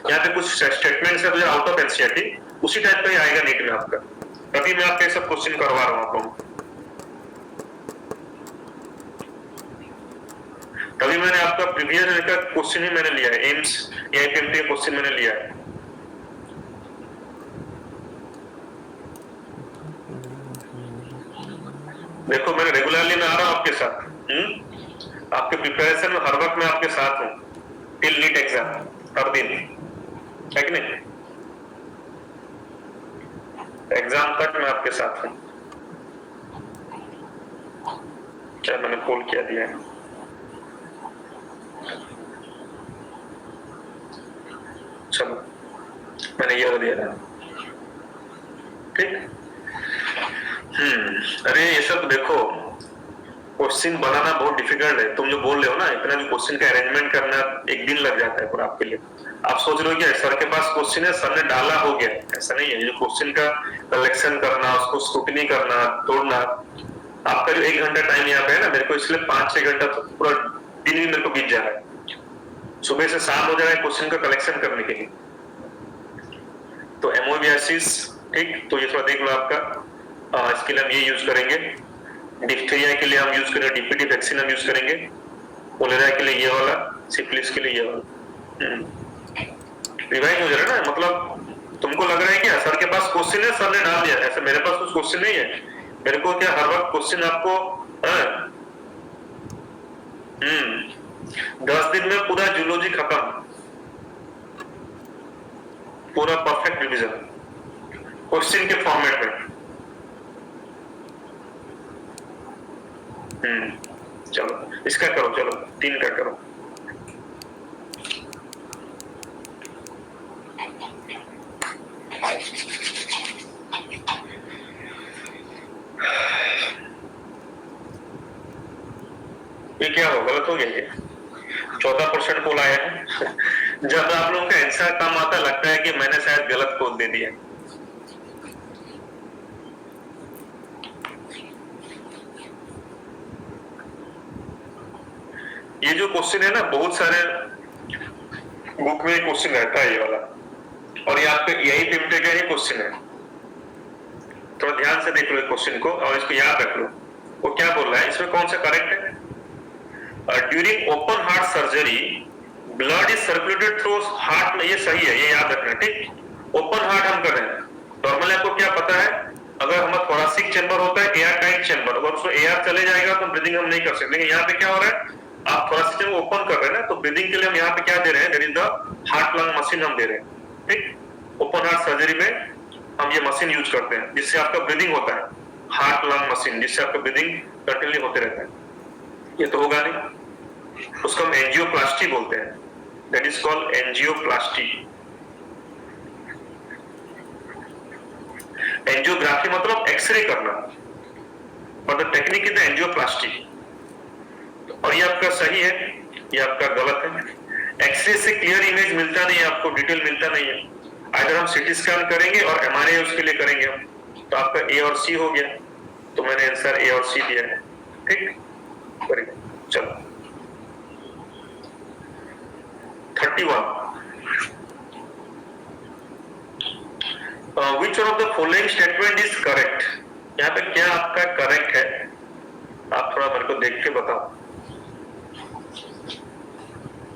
यहाँ पे कुछ स्टेटमेंट्स है तो आउट ऑफ एनसीईआरटी उसी टाइप का ही आएगा नीट में आपका, तभी मैं आपके सब क्वेश्चन करवा रहा हूँ आपको, तभी मैंने आपका प्रीवियस ईयर का क्वेश्चन ही मैंने लिया है, एम्स एआईपीएमटी का क्वेश्चन मैंने लिया है। देखो मैं रेगुलरली मैं आ रहा हूँ आपके साथ, आपके प्रिपरेशन में हर वक्त मैं आपके साथ हूँ, टिल नीट एग्जाम, हर दिन, है कि नहीं? एग्जाम तक मैं आपके साथ हूँ। क्या मैंने पोल किया दिया है? चलो मैंने ये दिया है, ठीक। अरे ये सब देखो, क्वेश्चन बनाना बहुत डिफिकल्ट है। तुम जो बोल रहे हो ना, इतना भी क्वेश्चन का अरेंजमेंट करना एक दिन लग जाता है पूरा आपके लिए। आप सोच रहे हो कि सर के पास क्वेश्चन है, सर ने डाला, हो गया, ऐसा नहीं है। ये क्वेश्चन का कलेक्शन करना, उसको स्क्रूटिनी करना, तोड़ना, आपका जो 1 घंटा टाइम यहाँ पे है ना, मेरे को इसलिए 5-6 घंटा तो पूरा दिन भी मेरे को बीत जा रहा है। सुबह से शाम हो जा रहा है क्वेश्चन का कलेक्शन करने के लिए। तो एमोबियासिस, ठीक, तो ये थोड़ा देख लो आपका। इसके लिए हम ये यूज करेंगे। डिप्थीरिया के लिए हम यूज करेंगे डीपीटी वैक्सीन हम यूज करेंगे। कोलेरा के लिए ये वाला, सिफिलिस के लिए ये वाला। रिवाइज हो जा रहा है ना, मतलब तुमको लग रहा है कि सर के पास क्वेश्चन है, सर ने डाल दिया, ऐसा मेरे पास कुछ क्वेश्चन नहीं है। मेरे को क्या हर वक्त क्वेश्चन आपको 10 दिन में पूरा जूलॉजी खत्म, पूरा परफेक्ट रिवीजन क्वेश्चन के फॉर्मेट में। चलो इसका करो, चलो 3 का करो। ये क्या हो, गलत हो गया ये? 14% पोल आया है। जब आप लोगों का आंसर कम आता, लगता है कि मैंने शायद गलत कोड दे दिया। ये जो क्वेश्चन है ना, बहुत सारे बुक में क्वेश्चन रहता है ये वाला, और यहाँ पे यही पिमटे का ही क्वेश्चन है। थोड़ा ध्यान से देख लो क्वेश्चन को और इसको याद रख लो। वो क्या बोल रहा है, इसमें कौन सा करेक्ट है? During open heart surgery blood is circulated through heart, ये सही है, ये याद रखना, ठीक। ओपन हार्ट हम कर रहे हैं। नॉर्मली आपको क्या पता है, अगर हमारा थोरासिक चेंबर होता है, एयर टाइट चेंबर, अगर उसमें एयर चले जाएगा तो ब्रीदिंग हम नहीं कर सकते। लेकिन यहाँ पे क्या हो रहा है, आप थोरासिक चेंबर ओपन कर रहे हैं ना, तो ब्रीदिंग के लिए हम यहाँ पे क्या दे रहे हैं, there is the heart lung machine हम दे रहे हैं, ठीक। ओपन हार्ट सर्जरी में हम ये मशीन यूज करते हैं, जिससे आपका ब्रीदिंग होता है, हार्ट लंग मशीन, जिससे आपका ब्रीदिंग कंटिन्यू होते रहता है। ये तो होगा नहीं, उसको हम एंजियोप्लास्टी बोलते हैं, that is called angioplasty. Angiography मतलब एक्सरे करना, but the technique is the angioplasty. और ये आपका सही है, ये आपका गलत है। एक्सरे से क्लियर इमेज मिलता नहीं है, आपको डिटेल मिलता नहीं है। अगर हम सीटी स्कैन करेंगे और एमआरआई उसके लिए करेंगे हम, तो आपका ए और सी हो गया। तो मैंने आंसर ए और सी दिया है, ठीक। चलो 31, which one of the following statement is correct? यहाँ पे क्या आपका करेक्ट है, आप थोड़ा मेरे को देख के बताओ,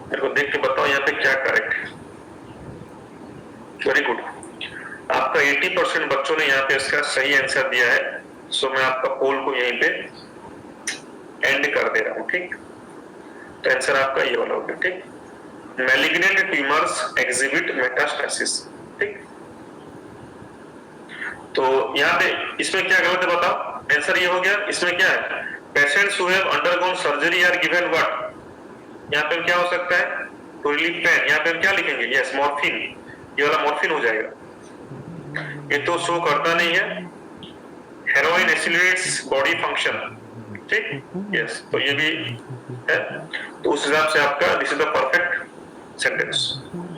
मेरे को देख के बताओ यहाँ पे क्या करेक्ट है। वेरी गुड, आपका 80% बच्चों ने यहाँ पे इसका सही आंसर दिया है। सो मैं आपका पोल को यहीं पे एंड कर दे रहा हूँ, ठीक। तो आंसर आपका ये वाला होगा, ठीक। मैलिग्नेंट ट्यूमर्स एग्जिबिट मेटास्टेसिस, ठीक। तो यहाँ पे इसमें क्या गलत है बताओ, आंसर ये हो गया। इसमें क्या है, patients who have undergone surgery are given what, यहाँ पे क्या हो सकता है, टू रिलीव पेन। यहाँ पे हम क्या लिखेंगे, यस मॉर्फिन, ये वाला मॉर्फिन हो जाएगा। ये तो शो करता नहीं है, हेरोइन एक्सीलरेट्स बॉडी फंक्शन, ठीक, यस, तो ये भी है। तो उस हिसाब से आपका this is the perfect sentence,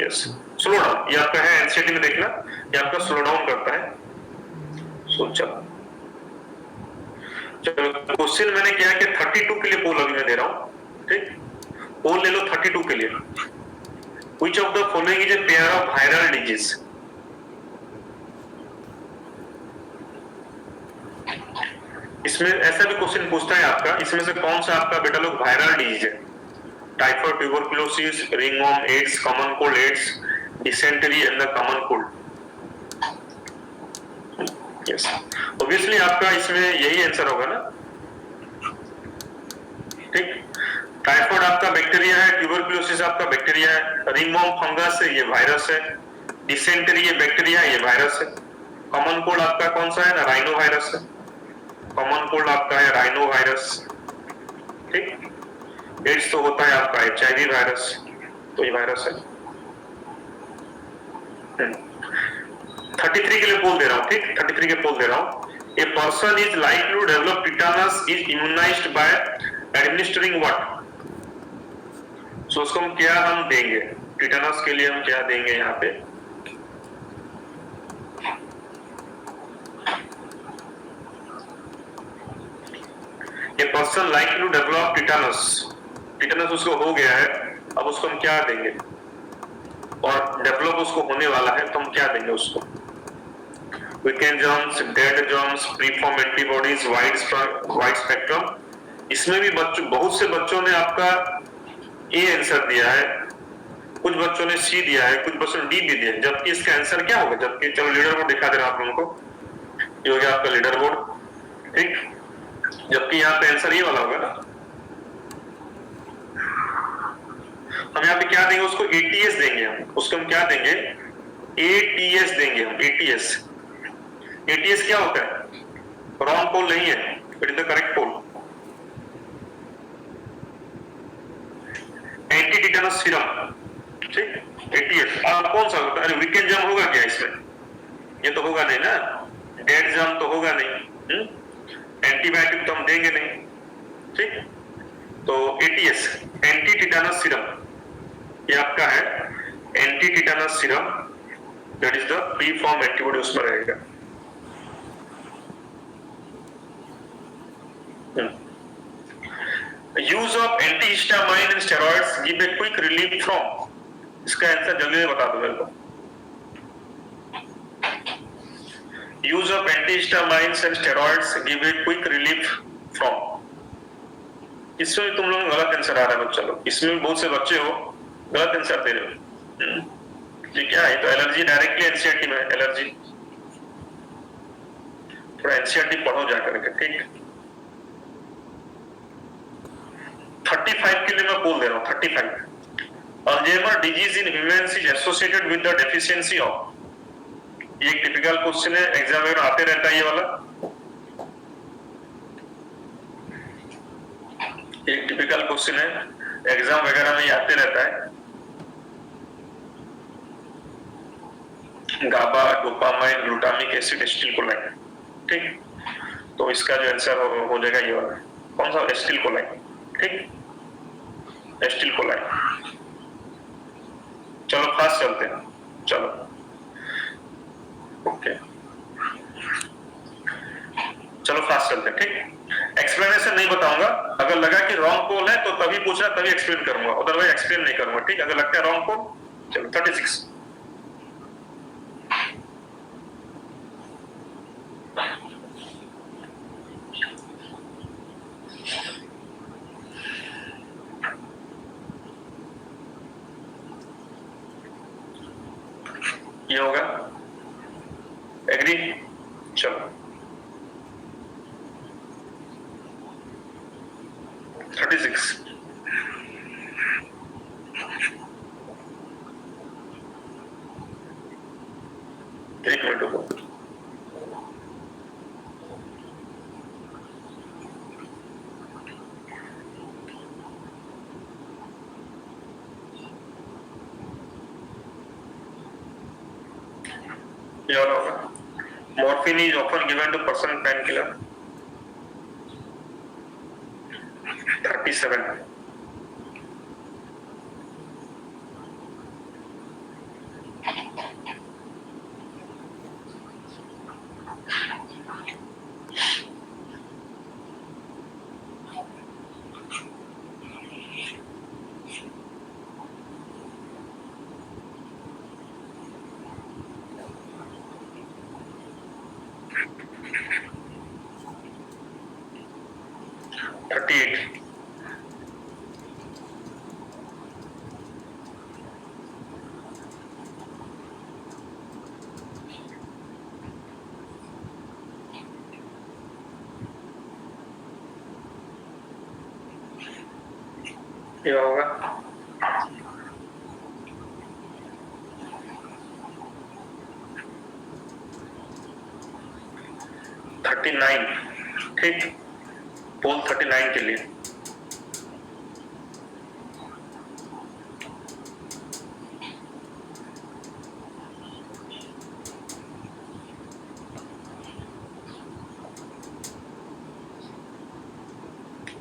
yes. Slow down, ये आपका है एनसीईआरटी में देखना, ये आपका स्लो डाउन करता है। सोचा, चलो क्वेश्चन मैंने क्या है कि 32 के लिए पोल अभी मैं दे रहा हूं, ठीक। पोल ले लो 32 के लिए। Which of the following is a pair of viral disease? इसमें ऐसा भी क्वेश्चन पूछता है आपका, इसमें से कौन सा आपका बेटा लोग वायरल डिजीज है? Typhoid, tuberculosis, ringworm, AIDS, common cold AIDS, dysentery and the common cold. Yes, obviously आपका इसमें यही आंसर होगा ना, ठीक। टाइफॉइड आपका बैक्टीरिया है, ट्यूबरकुलोसिस आपका बैक्टीरिया है, रिंगवॉर्म फंगस है, ये वायरस है, डिसेंट्री ये बैक्टीरिया है, ये वायरस है। कॉमन कोल्ड आपका कौन सा है ना, राइनो वायरस है। कॉमन कोल्ड आपका है राइनो वायरस, ठीक। एड्स तो होता है आपका HIV वायरस, तो ये वायरस है। 33 के लिए पोल दे रहा हूं, ठीक, 33 के पोल दे रहा हूं। A person is likely to develop tetanus is immunized by administering what. So उसको हम क्या हम देंगे, टिटानस के लिए हम क्या देंगे यहाँ पे, a person likely to develop tetanus, tetanus उसको हो गया है, अब उसको हम क्या देंगे, और डेवलप उसको होने वाला है तो हम क्या देंगे उसको, weekend germs, dead germs, preform antibodies, wide spectrum. इसमें भी बच्चों, बहुत से बच्चों ने आपका ए आंसर दिया है, कुछ बच्चों ने सी दिया है, कुछ बच्चों ने डी भी दिया है, जबकि इसका आंसर क्या होगा, जबकि चलो लीडर बोर्ड दिखा दे रहा हूं आप लोगों को, ये हो गया आपका लीडर बोर्ड, ठीक। जबकि यहाँ पे आंसर ये वाला होगा ना, हम यहाँ पे क्या देंगे उसको, ATS देंगे हम उसको, हम क्या देंगे, ATS देंगे हम, ATS। ATS क्या होता है, रॉन्ग पोल नहीं है, it is the correct poll. Anti tetanus serum, ठीक, ATS। अब कौन सा होता है, अरे वीकेंड जम होगा क्या इसमें, ये तो होगा नहीं ना, डेड जम तो होगा नहीं, एंटीबायोटिक तो हम देंगे नहीं, ठीक। तो ATS एंटी टिटेनस सीरम, ये आपका है anti tetanus serum, that is the preform antibody उसमें रहेगा। Use of antihistamine and steroids give a quick relief from, इसका आंसर जल्दी बता दो मेरे को। Use of antihistamines and steroids give a quick relief from, इसमें तुम लोग गलत आंसर आ रहा है बच्चा लोग, इसमें बहुत से बच्चे हो गलत आंसर दे रहे हो। ये क्या है, तो एलर्जी डायरेक्टली एनसीईआरटी में, एलर्जी थोड़ा एनसीईआरटी पढ़ो जाकर के, ठीक। 35 के लिए मैं बोल दे रहा हूं, 35। Alzheimer disease in humans is associated with the deficiency of, ये एक टिपिकल क्वेश्चन है, एग्जाम में आते रहता है ये वाला, एक टिपिकल क्वेश्चन है, एग्जाम वगैरह में आते रहता है। गाबा, डोपामाइन, ग्लूटामिक एसिड, एसिटिलकोलाइन, ठीक। तो इसका जो आंसर हो जाएगा ये वाला, कौन सा, एसिटिलकोलाइन, ठीक, एसिटिलकोलाइन। चलो फास्ट चलते हैं, चलो ओके, चलो फास्ट चलते हैं, ठीक। एक्सप्लेनेशन नहीं बताऊंगा, अगर लगा कि रॉन्ग पोल है तो तभी पूछना, तभी एक्सप्लेन करूंगा, अदरवाइज एक्सप्लेन नहीं करूंगा, ठीक। अगर लगता है रॉन्ग पोल, चलो 36। ये होगा, एग्री, चलो 36। एक मिनट रुको, ये वाला होगा, morphine is often given to person painkiller, 37। ये होगा 39, ठीक, पोल 39 के लिए।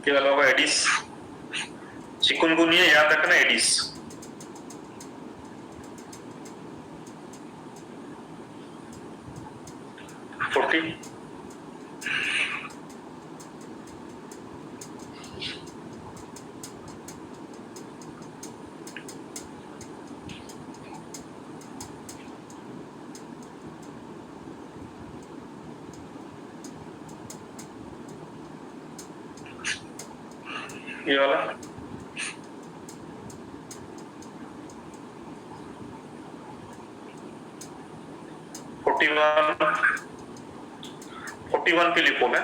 क्या वाला होगा? एडिस। चिकुनगुनिया याद रखना, एडिस। ये वाला 41 के लिए पोल है।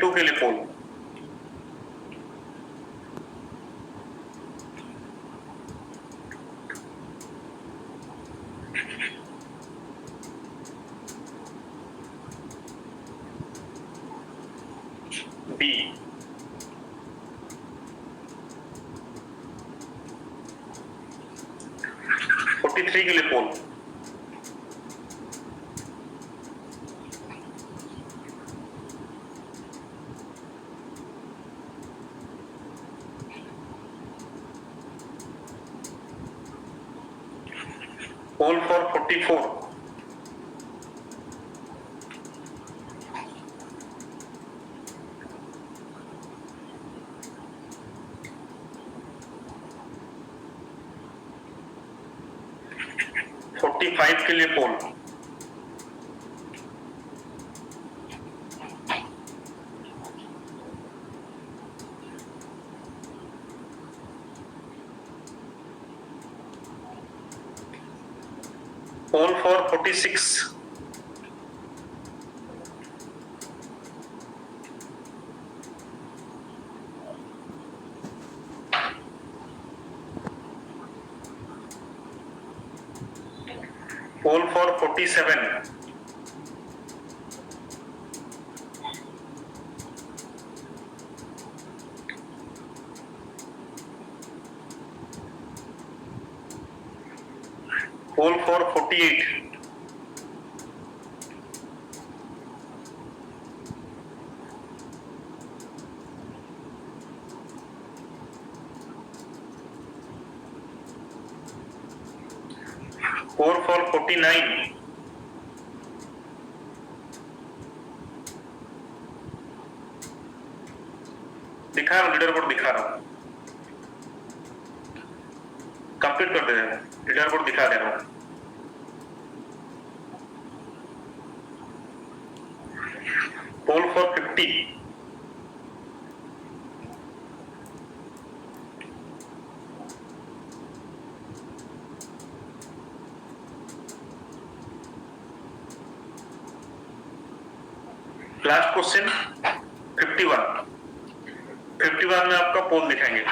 टू के लिए पोल। बी 43 के लिए पोल। Poll for 44। फाइव के लिए poll. Poll for 46। Poll for 47। Poll for 48। Poll for 49। दिखा रहा हूं, लीडर बोर्ड दिखा रहा हूं, कंप्लीट कर दे रहे हैं, लीडर बोर्ड दिखा दे रहा हूं। पोल फॉर 50। Last question 51। 51 में आपका पोल दिखाएंगे।